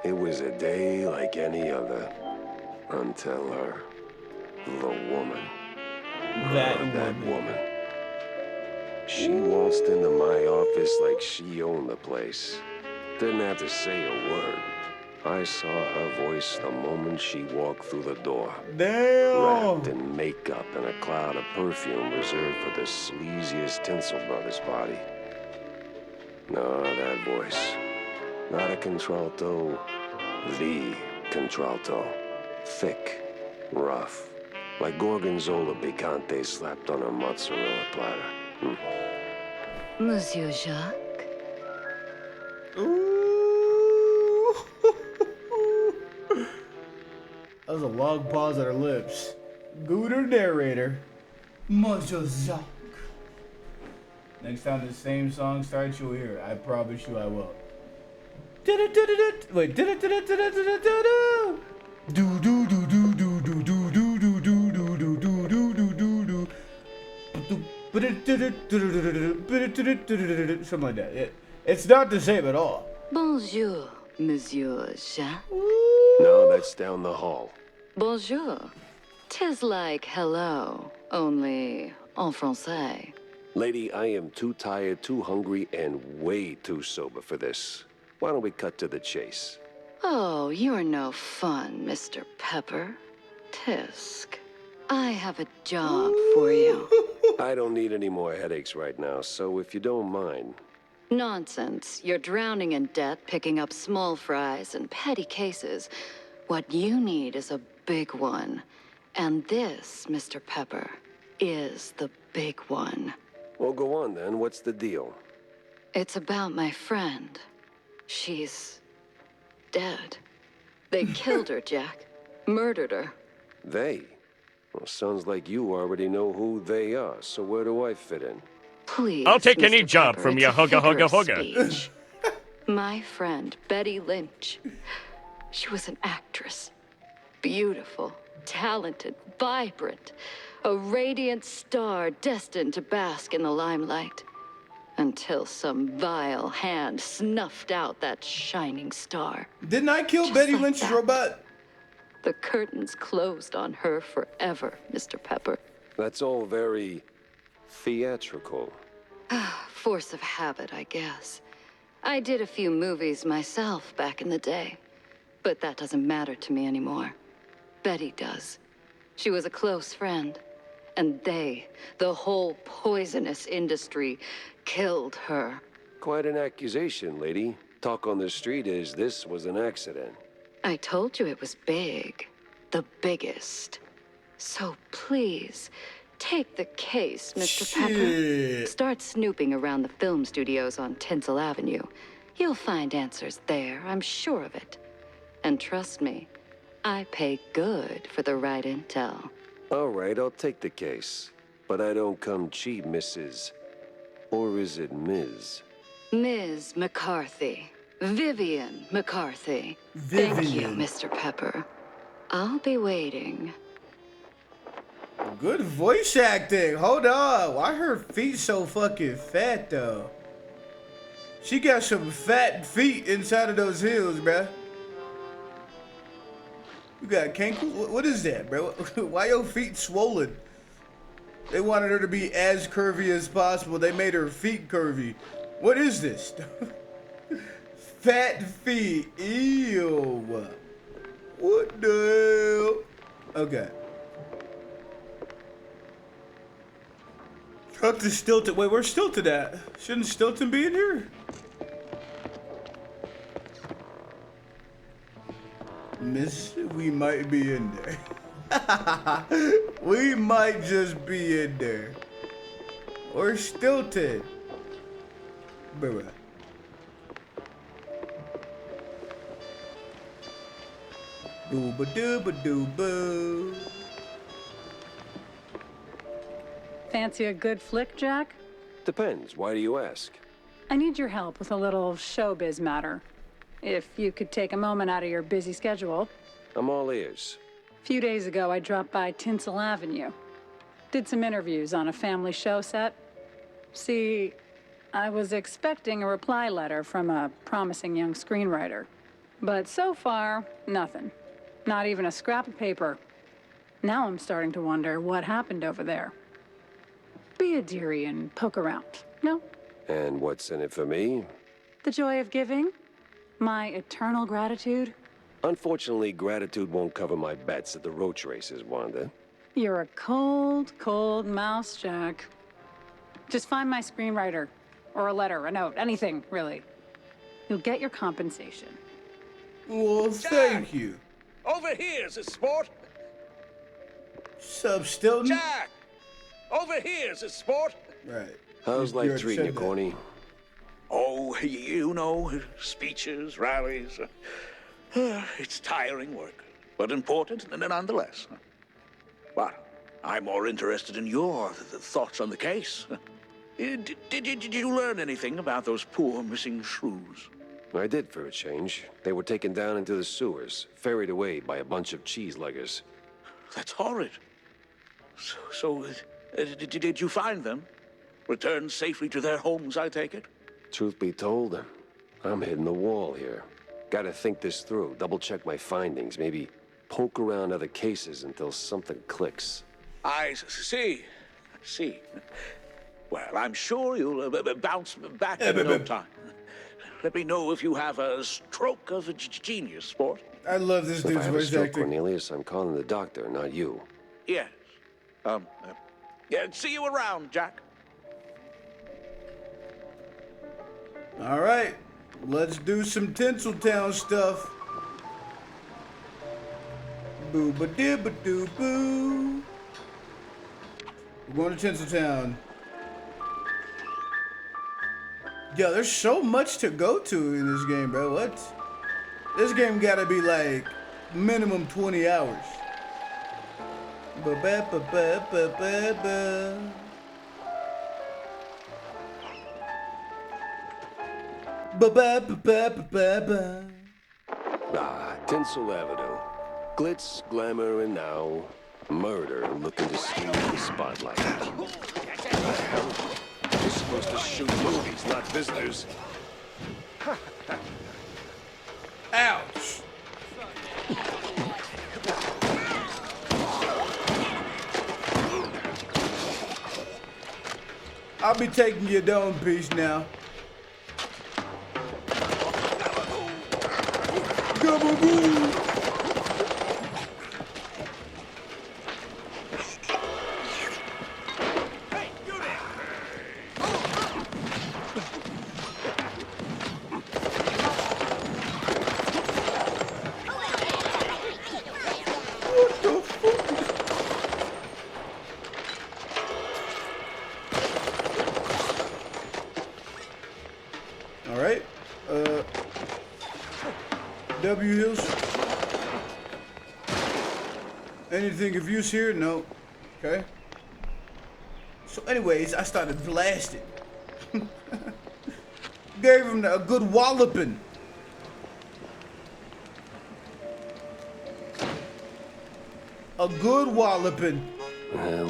It was a day like any other. Until her. The woman. That woman. She waltzed into my office like she owned the place. Didn't have to say a word. I saw her voice the moment she walked through the door. Damn. Wrapped in makeup and a cloud of perfume reserved for the sleaziest Tinsel Brothers body. No, that voice. Not a contralto. The contralto. Thick. Rough. Like Gorgonzola picante slapped on a mozzarella platter. Monsieur Jacques? Ooh. That was a long pause on her lips. Gooder narrator. Monsieur Jacques. Next time the same song starts, you'll hear it. I promise you I will. Wait. Do do do do do do do do do do do do do do do. Something like that. It's not the same at all. Bonjour, Monsieur Jacques. No, that's down the hall. Bonjour. 'Tis like hello, only en français. Lady, I am too tired, too hungry, and way too sober for this. Why don't we cut to the chase? Oh, you're no fun, Mr. Pepper. Tisk. I have a job for you. I don't need any more headaches right now, so if you don't mind. Nonsense. You're drowning in debt, picking up small fries and petty cases. What you need is a big one. And this, Mr. Pepper, is the big one. Well, go on then. What's the deal? It's about my friend. She's dead. They killed her, Jack. Murdered her. They? Well, sounds like you already know who they are, so where do I fit in? Please, I'll take any Mr. job Pepper, from it's you, a hugga, figure hugga, of hugga. speech. My friend, Betty Lynch. She was an actress. Beautiful, talented, vibrant. A radiant star destined to bask in the limelight. Until some vile hand snuffed out that shining star. Didn't I kill Just Betty like Lynch's that. robot? The curtains closed on her forever, Mr. Pepper. That's all very theatrical. Force of habit, I guess. I did a few movies myself back in the day. But that doesn't matter to me anymore. Betty does. She was a close friend. And they, the whole poisonous industry, killed her. Quite an accusation, lady. Talk on the street is this was an accident. I told you it was big. The biggest. So please, take the case, Mr. Pepper. Shit. Start snooping around the film studios on Tinsel Avenue. You'll find answers there, I'm sure of it. And trust me, I pay good for the right intel. All right, I'll take the case. But I don't come cheap, Mrs. Or is it Ms.? Ms. McCarthy. Vivian McCarthy. Thank you, Vivian. Mr. Pepper. I'll be waiting. Good voice acting. Hold on. Why her feet so fucking fat though? She got some fat feet inside of those heels, bruh. You got cankles? What is that, bro? Why your feet swollen? They wanted her to be as curvy as possible. They made her feet curvy. What is this? Fat feet. Ew. What the hell? Okay. Truck to Stilton. Wait, where's Stilton at? Shouldn't Stilton be in here? Miss, we might be in there. We might just be in there. Or Stilton. Bruh. Boo ba doo ba doo boo. Fancy a good flick, Jack? Depends. Why do you ask? I need your help with a little showbiz matter. If you could take a moment out of your busy schedule. I'm all ears. A few days ago, I dropped by Tinsel Avenue. Did some interviews on a family show set. See, I was expecting a reply letter from a promising young screenwriter. But so far, nothing. Not even a scrap of paper. Now I'm starting to wonder what happened over there. Be a dearie and poke around, no? And what's in it for me? The joy of giving? My eternal gratitude? Unfortunately, gratitude won't cover my bets at the roach races, Wanda. You're a cold, cold mouse, Jack. Just find my screenwriter. Or a letter, a note, anything, really. You'll get your compensation. Well, thank you. Over here's a sport. Sup, Stilton? Jack! Over here's a sport. Right. How's You life already treating you, said that. Corny? Oh, you know, speeches, rallies. It's tiring work, but important nonetheless. But I'm more interested in your thoughts on the case. Did you learn anything about those poor missing shrews? I did for a change. They were taken down into the sewers, ferried away by a bunch of cheese-leggers. That's horrid. So, did you find them? Returned safely to their homes, I take it? Truth be told, I'm hitting the wall here. Gotta think this through, double-check my findings, maybe poke around other cases until something clicks. I see. Well, I'm sure you'll bounce back in no time. Let me know if you have a stroke of genius, sport. I love this If I dude's have a voice stroke, acting. Cornelius, I'm calling the doctor, not you. Yes. Yeah, see you around, Jack. All right, let's do some Tinseltown stuff. Boo ba doo ba doo boo. We're going to Tinseltown. Yo, there's so much to go to in this game, bro. What? This game gotta be like minimum 20 hours. Ba ba ba ba ba ba ba. Ba ba ba ba ba ba ba. Ah, Tinsel Avenue. Glitz, glamour, and now murder looking to steal the spotlight. What the hell? We're supposed to shoot movies, not visitors. Ouch. I'll be taking your dome piece now. Gabagoo. What the fuck? All right. W Hills. Anything of use here? No. Okay. So anyways, I started blasting. Gave him a good walloping. A good walloping. Well.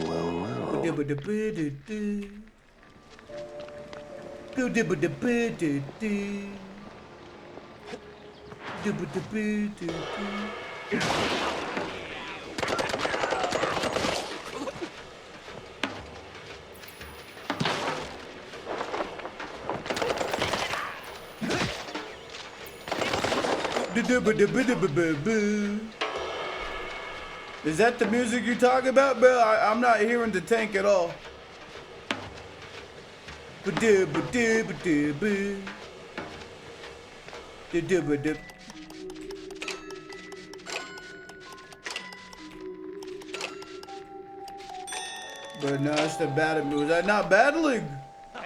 Is that the music you're talking about, bro? I'm not hearing the tank at all. But no, it's the battle. Was I not battling? Of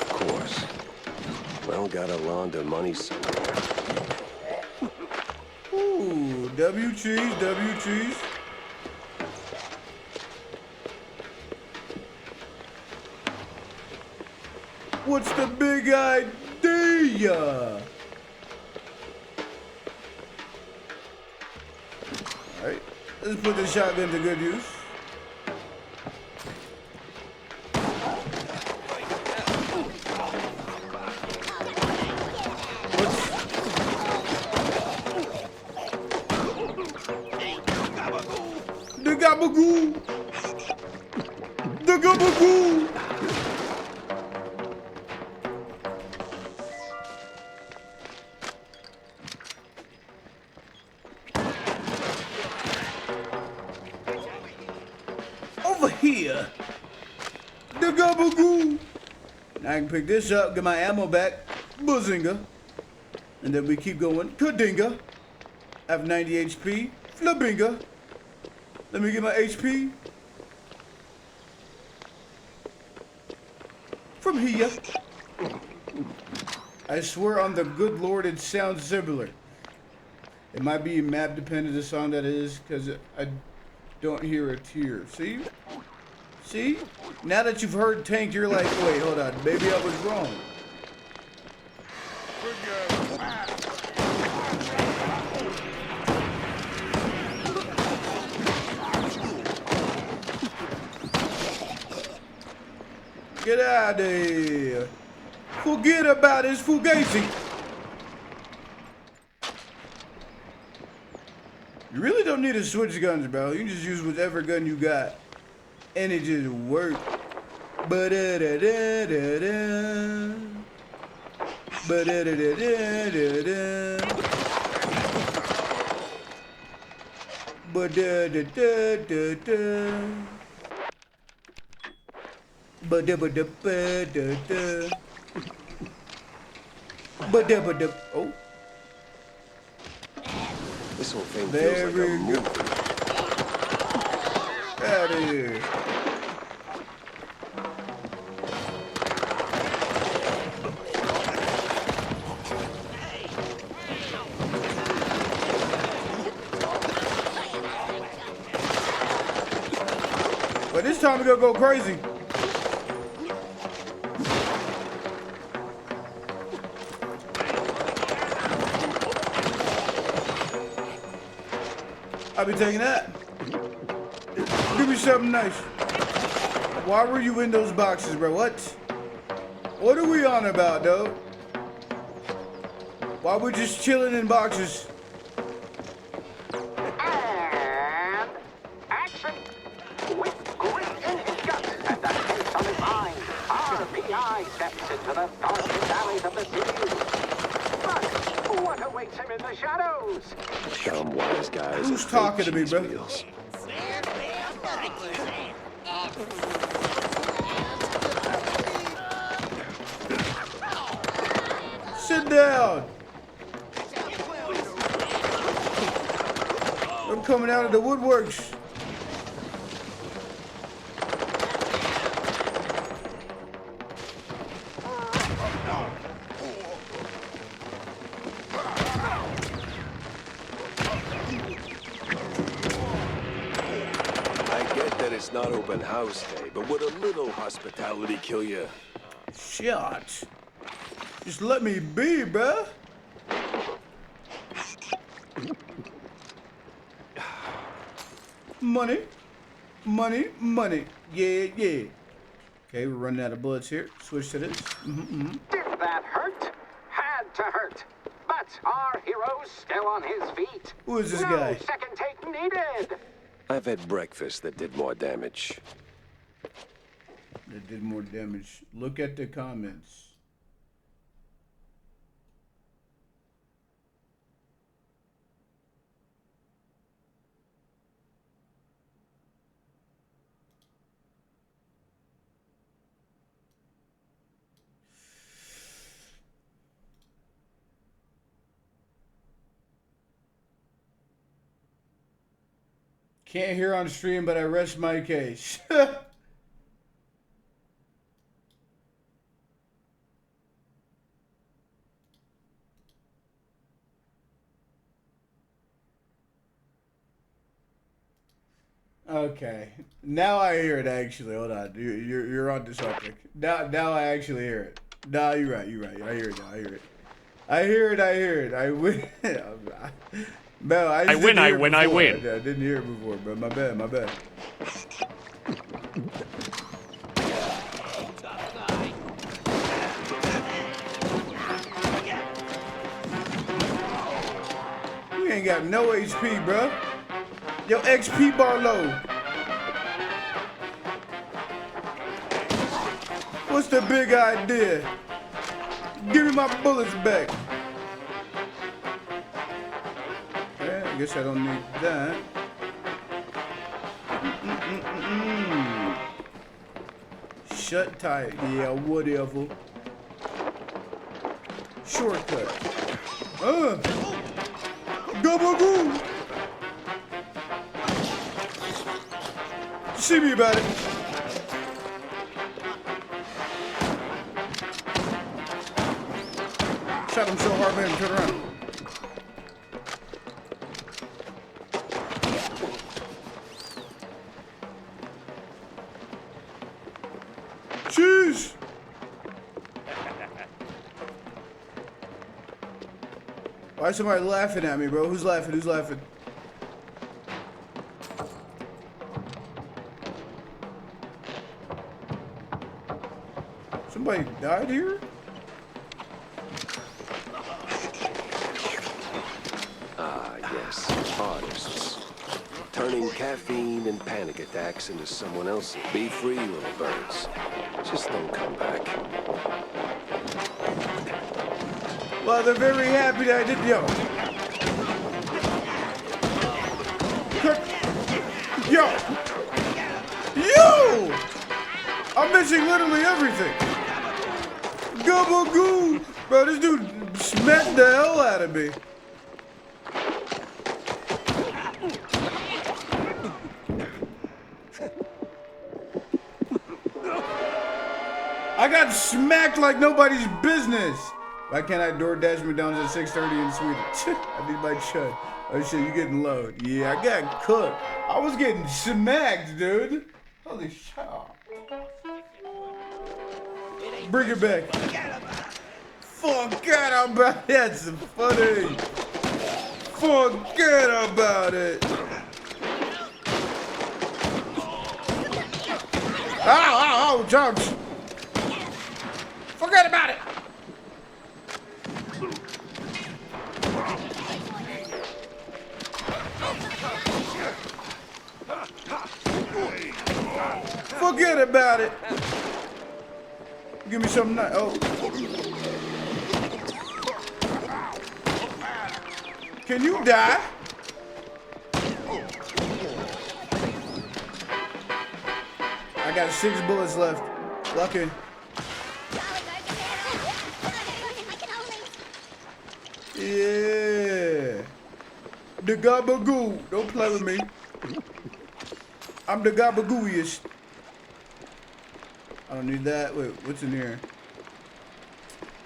course. Well, gotta launder money somewhere. Ooh, W cheese. What's the big idea? Alright, let's put this shotgun to good use. The gabagoo! The gabagoo! Over here! The gabagoo! Now I can pick this up, get my ammo back. Bazinga. And then we keep going. Kadinga. I have 90 HP. Flabinga. Let me get my HP. From here. I swear on the good Lord it sounds similar. It might be map dependent the song that is, because I don't hear a tear. See? See? Now that you've heard Tank, you're like, wait, hold on. Maybe I was wrong. Get out of here. Forget about his fugazi. You really don't need to switch guns, bro. You can just use whatever gun you got. And it just works. Ba-da-da-da-da-da. Ba-da-da-da-da-da-da. Ba-da-da-da-da-da. Ba-da-ba-da-ba-da-da. Ba-da-ba-da. Oh. This whole thing There feels like we a go. movie. Out of here. But this time we're gonna go crazy. I'll be taking that. Give me something nice. Why were you in those boxes, bro? What? What are we on about, though? Why we just chilling in boxes? And action! With grit in his guts and a sense on his mind, our PI steps into the darkest alleys of the city. But what awaits him in the shadows? Dumb wise guys. Who's and talking to me, cheese bro? wheels. Sit down. I'm coming out of the woodworks. not open house day, but would a little hospitality kill you? Shit. Just let me be, bruh. Money. Money, money. Yeah, yeah. Okay, we're running out of bullets here. Switch to this. Did that hurt? Had to hurt. But our hero's still on his feet. Who is this no guy? second take needed. I've had breakfast that did more damage. That did more damage. Look at the comments. Can't hear on stream, but I rest my case. Okay, now I hear it actually. Hold on, you're on to something. Now I actually hear it. No, you're right. I hear it now. I hear it. I win. No, I win. I didn't hear it before, but my bad. We ain't got no HP, bro. Your XP bar low. What's the big idea? Give me my bullets back. I guess I don't need that. Shut tight. Yeah, whatever. Shortcut. Gabagoo. See me about it. Shot him so hard, made him turn around. Jeez! Why is somebody laughing at me, bro? Who's laughing? Somebody died here? Ah, yes. Artists. Turning caffeine and panic attacks into someone else's. Be free, little birds. Just don't come back. Well, they're very happy that I did. Yo! I'm missing literally everything. Gabagoo! Bro, this dude smacked the hell out of me. I got smacked like nobody's business. Why can't I DoorDash McDonald's at 6:30 in Sweden? I need my chud. Oh shit, you getting low. Yeah, I got cooked. I was getting smacked, dude. Holy shit. Bring it back. Forget about it. That's funny. Forget about it. Ow, jumps. Forget about it. Forget about it. Give me some night. Oh. Can you die? I got 6 bullets left. Lucky. Yeah. The gabagoo. Don't play with me. I'm the gabagooiest. I don't need that. Wait, what's in here?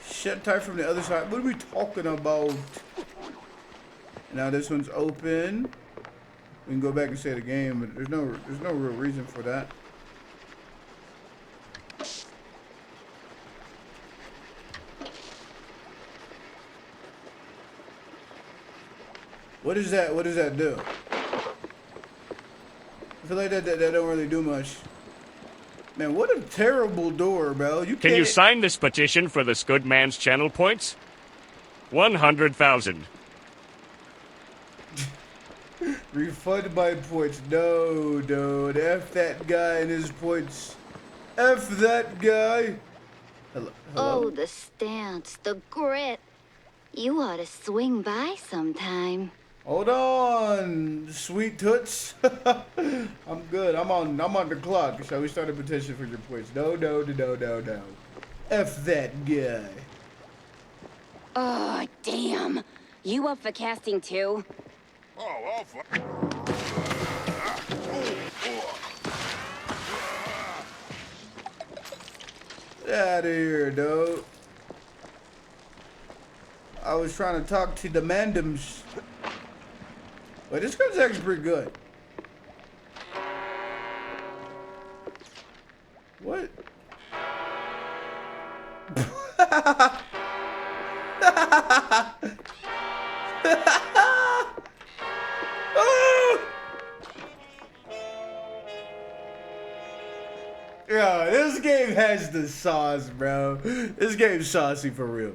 Shut tight from the other side. What are we talking about? Now this one's open. we can go back and save the game, but there's no real reason for that. What does that do? I feel like that don't really do much. Man, what a terrible door, bro. Can you sign this petition for this good man's channel points? 100,000. Refund my points. No, dude. F that guy and his points. F that guy. Hello? Oh, the stance, the grit. You ought to swing by sometime. Hold on, sweet toots. I'm good. I'm on the clock. Shall we start a petition for your points? No. F that guy. Oh, damn. You up for casting too? Oh, I'll Get out of here, dude. I was trying to talk to the Mandums. Wait, this gun's actually pretty good. What? Yeah, this game has the sauce, bro. This game's saucy for real.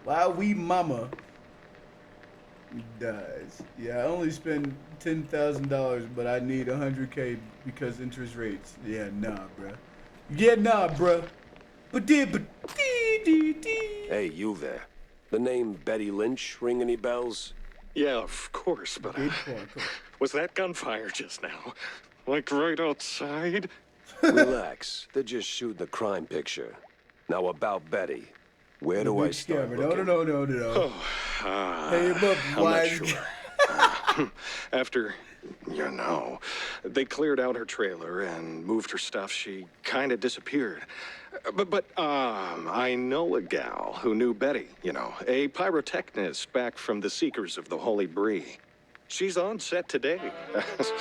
Why we mama dies. Yeah, I only spend $10,000, but I need 100K because interest rates. Yeah, nah, bro. Yeah, nah, bro. Hey, you there. The name Betty Lynch ring any bells? Yeah, of course, but was that gunfire just now? Like right outside? Relax. They're just shooting a crime picture. Now about Betty. Where do I start looking? No. Hey, look, I'm not sure. After, they cleared out her trailer and moved her stuff, she kind of disappeared. But I know a gal who knew Betty, a pyrotechnist back from the Seekers of the Holy Bree. She's on set today,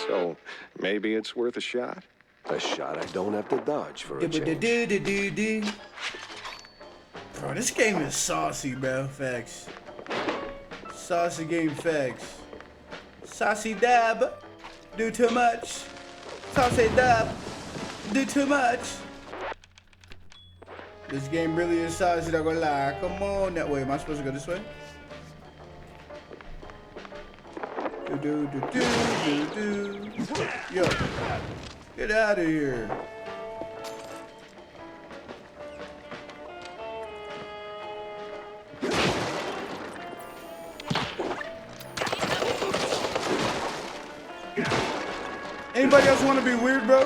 so maybe it's worth a shot. A shot I don't have to dodge for a change. Bro, this game is saucy, bro. Facts. Saucy game facts. Saucy dab. Do too much. Saucy dab. Do too much. This game really is saucy, not gonna lie. Come on that way. Am I supposed to go this way? Do. Yo. Get out of here. Anybody else want to be weird, bro?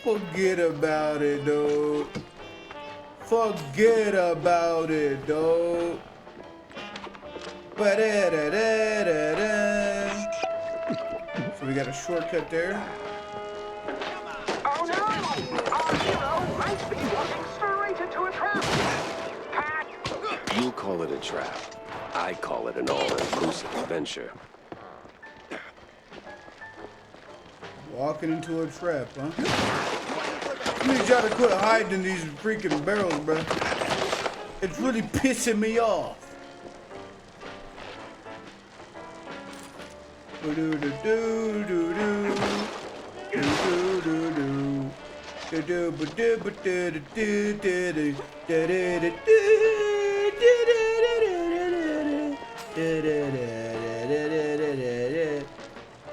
Forget about it, dude. Forget about it, dude. So we got a shortcut there. Oh no! Our hero might be walking straight into a trap. Cat! You call it a trap. I call it an all-inclusive adventure. Walking into a trap, huh? I need y'all to quit hiding in these freaking barrels, bro. It's really pissing me off.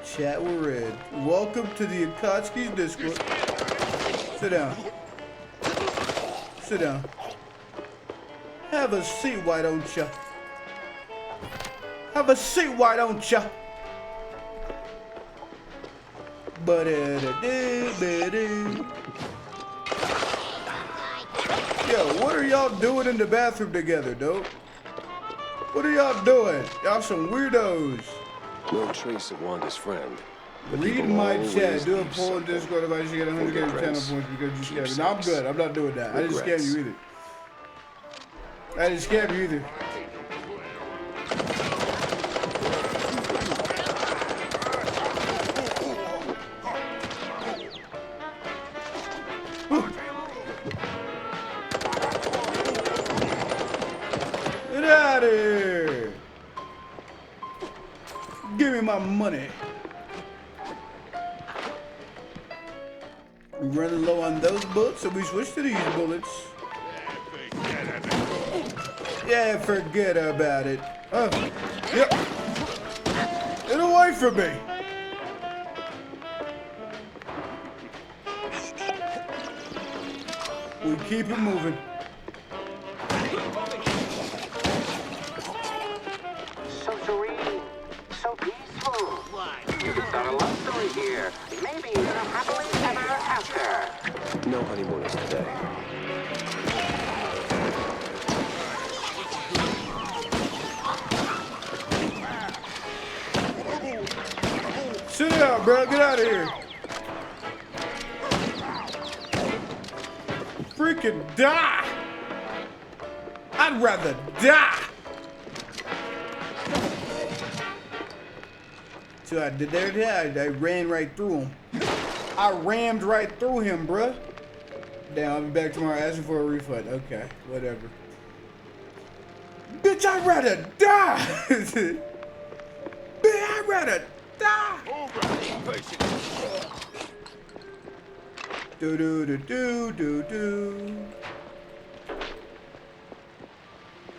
Chat, we're red. Welcome to the Akatsuki's Discord. Sit down. Sit down. Have a seat, why don't ya? Have a seat, why don't ya? Yo, what are y'all doing in the bathroom together, dude? What are y'all doing? Y'all some weirdos. No trace of Wanda's friend. But Read people my always chat. Do a leave poll in something. Discord if I should get 100 channel Regrets. points because you scammed me. No, I'm Keepsakes. good. I'm not doing that. I didn't scam Regrets. you either. I didn't scam you either. Get out of here! Give me my money. We're running low on those bullets, so we switch to these bullets. Yeah, forget about it. Oh, yep. Get away from me! We keep it moving. So serene, so peaceful. You could start a love story here. Maybe even a happily ever after. No honeymooners today. Sit down, bro. Get out of here. Freaking die. I'd rather die. So I did there. I ran right through him. I rammed right through him, bruh. Damn, I'll be back tomorrow asking for a refund. Okay, whatever. Bitch, I'd rather die. Bitch, I'd rather die. Do do do do do do.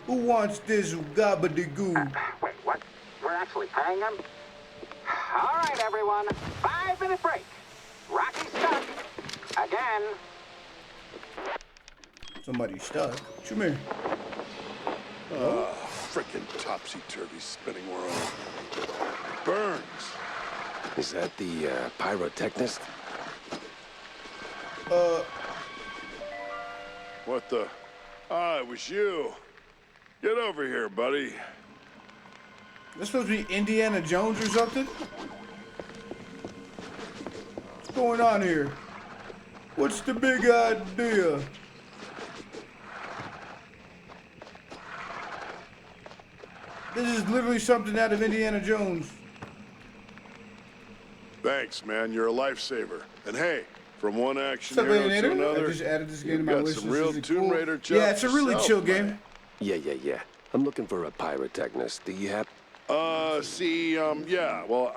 Who wants this gobbledygoo? Wait, what? We're actually paying them? All right, everyone. 5-minute break. Rocky stuck. Again. Somebody stuck. What you mean? Frickin' topsy-turvy spinning world. Burns. Is that the pyrotechnist? What the? Ah, it was you. Get over here, buddy. This supposed to be Indiana Jones or something? What's going on here? What's the big idea? This is literally something out of Indiana Jones. Thanks, man. You're a lifesaver. And hey, from one action What's up, hero to Alienator? another, I just added this game you've to my got wish some list. real Is it Tomb cool? Raider Yeah, it's a really yourself, chill man. game. Yeah. I'm looking for a pyrotechnist. Do you have... Yeah, well,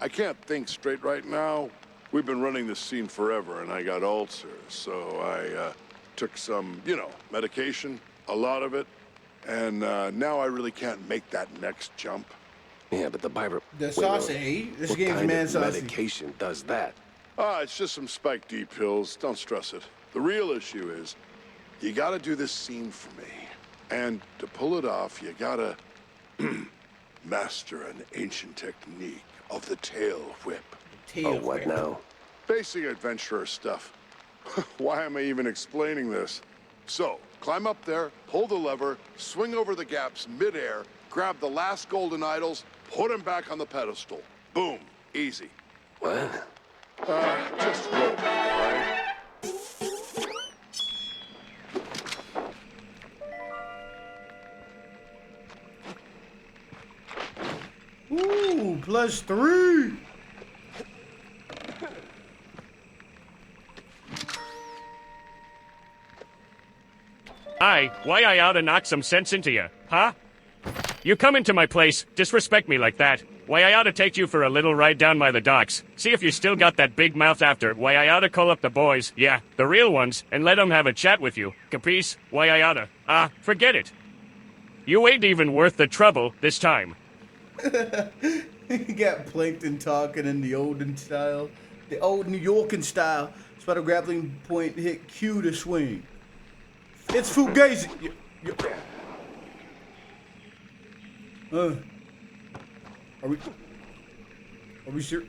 I can't think straight right now. We've been running this scene forever, and I got ulcers, so I took some, medication, a lot of it, and now I really can't make that next jump. Yeah, but the pyro... The Wait, saucy. This what game's kind man of saucy. medication does that? It's just some Spike D pills. Don't stress it. The real issue is, you gotta do this scene for me. And to pull it off, you gotta master an ancient technique of the tail whip. Oh, what now? Basic adventurer stuff. Why am I even explaining this? So, climb up there, pull the lever, swing over the gaps midair, grab the last golden idols, put them back on the pedestal. Boom. Easy. What? Just roll, right? Ooh, +3. Hi, why I oughta knock some sense into you, huh? You come into my place, disrespect me like that. Why I oughta take you for a little ride down by the docks. See if you still got that big mouth after. Why I oughta call up the boys, yeah, the real ones, and let 'em have a chat with you. Capice? Why I oughta. Forget it. You ain't even worth the trouble this time. He got Plankton talking in the olden style. The old New Yorkin style. Spot a grappling point, hit Q to swing. It's Fugazi. Are we sure?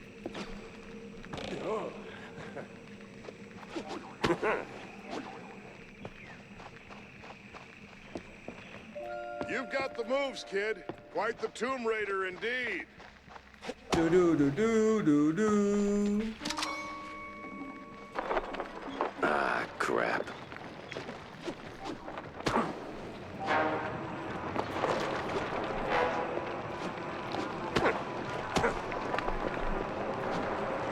You've got the moves, kid. Quite the Tomb Raider indeed. Do do do do do do. Ah, crap.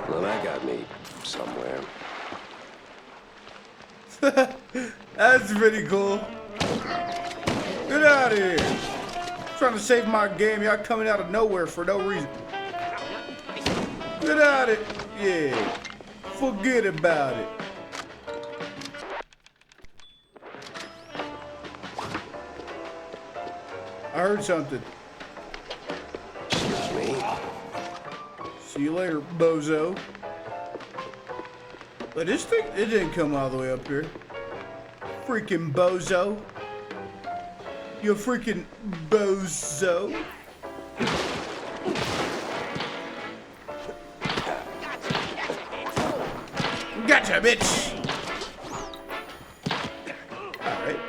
Well, that got me somewhere. That's pretty cool. Get out of here. Trying to save my game. Y'all coming out of nowhere for no reason. Get out of it. Yeah. Forget about it. I heard something. Excuse me. See you later, bozo. But this thing, it didn't come all the way up here. Freaking bozo. You freaking bozo. Gotcha, bitch. All right.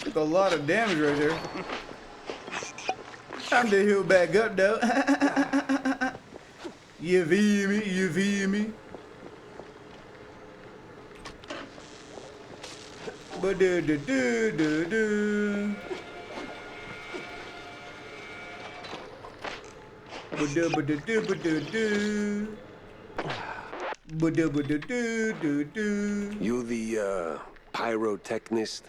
Took a lot of damage right there. Time to heal back up though. You feel me? You feel me? Ba do do do do do. Ba do ba do do ba do do. Ba do ba do do do do. You the, pyrotechnist?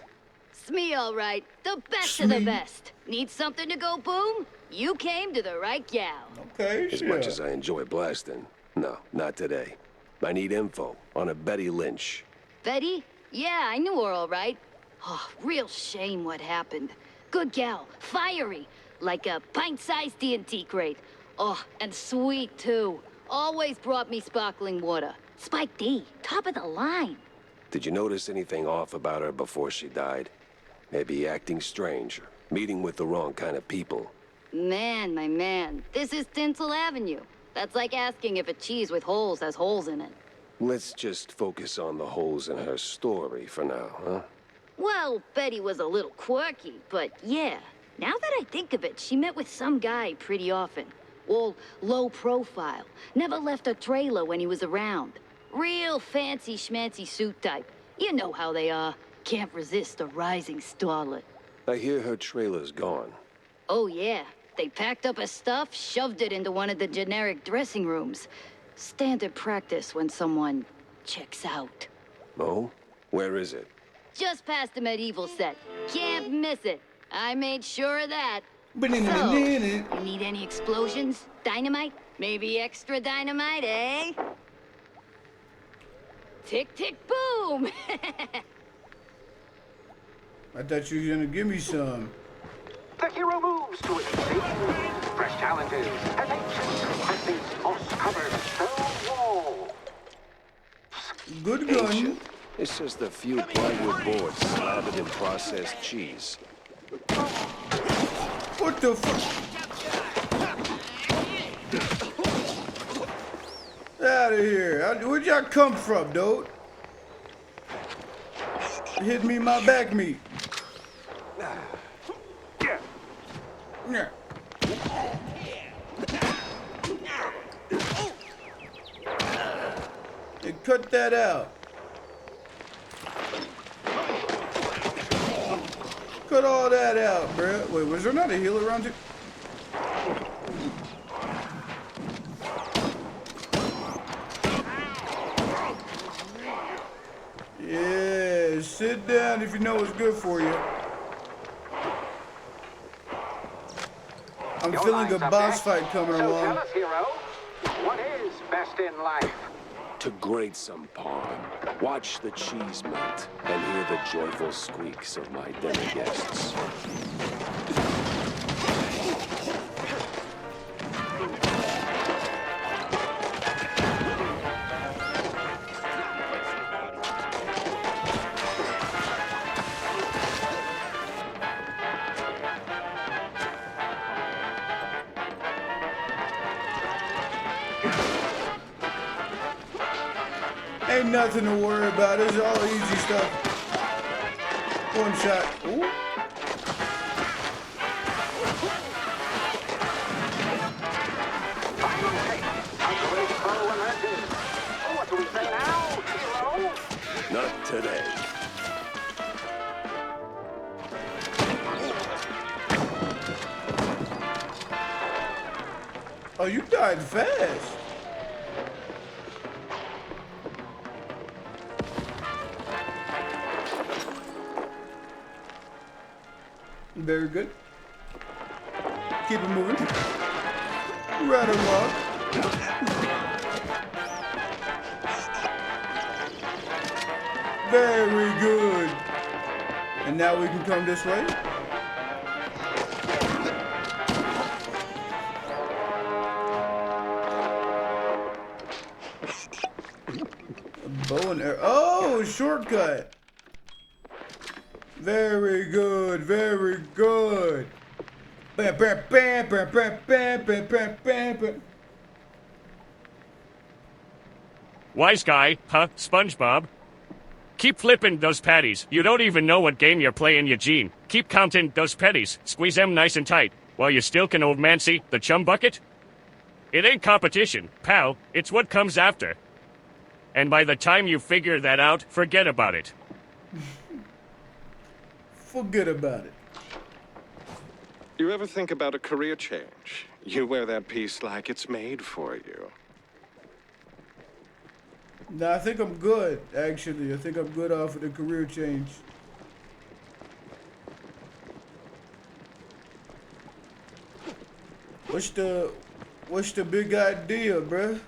It's me, all right. The best of the best. Need something to go boom? You came to the right gal. Okay, As much as I enjoy blasting, no, not today. I need info on a Betty Lynch. Betty? Yeah, I knew her all right. Oh, real shame what happened. Good gal, fiery, like a pint-sized TNT crate. Oh, and sweet, too. Always brought me sparkling water. Spike D, top of the line. Did you notice anything off about her before she died? Maybe acting strange, or meeting with the wrong kind of people. Man, my man, this is Tinsel Avenue. That's like asking if a cheese with holes has holes in it. Let's just focus on the holes in her story for now, huh? Well, Betty was a little quirky, but yeah. Now that I think of it, she met with some guy pretty often. All low profile. Never left a trailer when he was around. Real fancy schmancy suit type. You know how they are. Can't resist a rising starlet. I hear her trailer's gone. Oh yeah. They packed up her stuff, shoved it into one of the generic dressing rooms. Standard practice when someone checks out. Oh? Where is it? Just past the medieval set. Can't miss it. I made sure of that. So, Banana. you need any explosions? Dynamite? Maybe extra dynamite, eh? Tick, tick, boom! I thought you were gonna give me some. The hero moves to a fresh challenges as ancient athletes moss-covered stone wall. Good gun. Ancient. It's just a few plywood boards slathered in processed cheese. What the fuck? Out of here. Where'd y'all come from, dude? Hit me in my back meat. Yeah. Hey, cut that out. Cut all that out, bruh. Wait, was there not a healer around you? Yeah, sit down if you know what's good for you. I'm feeling a boss fight coming So along. tell us, hero, what is best in life? To grate some palm, watch the cheese melt, and hear the joyful squeaks of my demi-guests. Ain't nothing to worry about. It's all easy stuff. One shot. Ooh. What do we say now, hero? Not today. Oh, you died fast. Very good. Keep it moving. Right along. Very good. And now we can come this way. Bow and arrow. Oh, shortcut. Very good, very good. Bam, bam, bam, bam, bam, bam, bam, bam, bam, bam. Wise guy, huh, SpongeBob? Keep flipping those patties. You don't even know what game you're playing, Eugene. Keep counting those pennies. Squeeze them nice and tight while you're stilking old Mancy, the chum bucket. It ain't competition, pal. It's what comes after. And by the time you figure that out, forget about it. Forget about it. You ever think about a career change? You wear that piece like it's made for you. No, I think I'm good, actually. I think I'm good off of the career change. What's the big idea, bruh?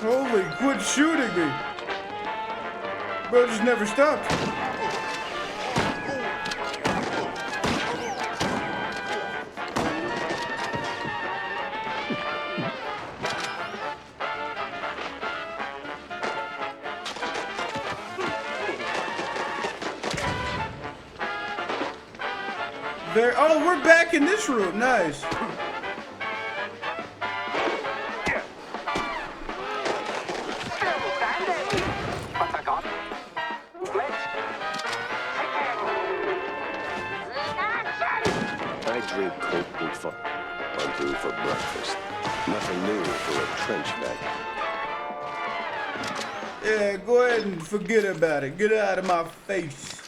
Holy, quit shooting me! Bro, just never stopped. There. Oh, we're back in this room. Nice. I drink Coke and fun. I'm through for breakfast. Nothing new for a trench vet. Yeah, go ahead and forget about it. Get out of my face.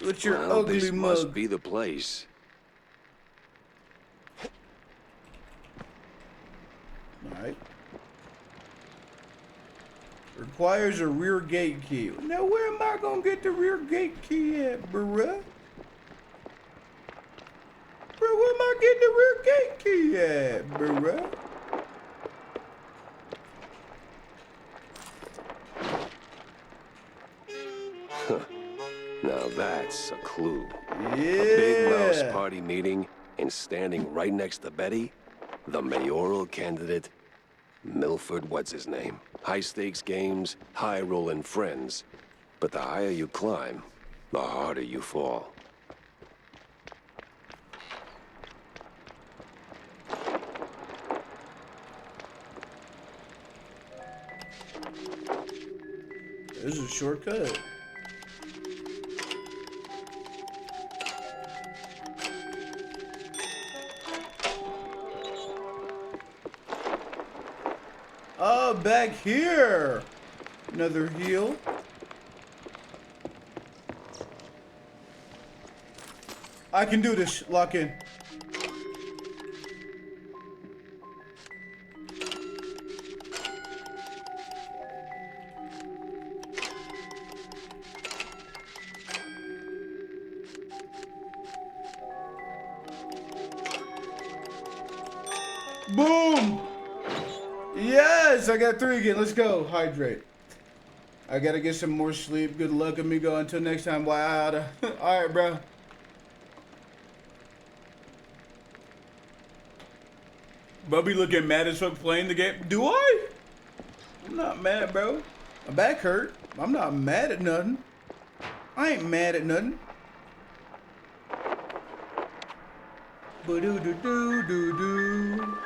With your ugly this mug. must be the place. Alright. Requires a rear gate key. Now where am I gonna get the rear gate key at, bruh? Bro, where am I getting the rear gate key at, bruh? Now that's a clue. Yeah. A big mouse party meeting, and standing right next to Betty, the mayoral candidate, Milford, what's his name? High stakes games, high rolling friends. But the higher you climb, the harder you fall. This is a shortcut. Oh, back here. Another heal. I can do this. Lock in. Boom! Yes, I got 3 again. Let's go. Hydrate. I gotta get some more sleep. Good luck, amigo. Until next time. Bye. Alright, bro. Bubby looking mad as fuck playing the game. Do I? I'm not mad, bro. My back hurt. I'm not mad at nothing. I ain't mad at nothing. Ba-do-do-do-do-do.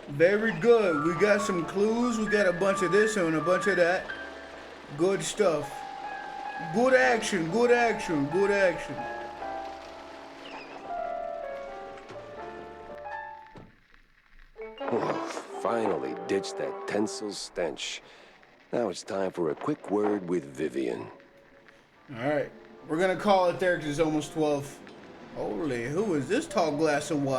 Very good. We got some clues. We got a bunch of this and a bunch of that. Good stuff. Good action. Good action. Good action. Finally ditched that tinsel stench. Now it's time for a quick word with Vivian. All right. We're going to call it there because it's almost 12. Holy, who is this tall glass of water?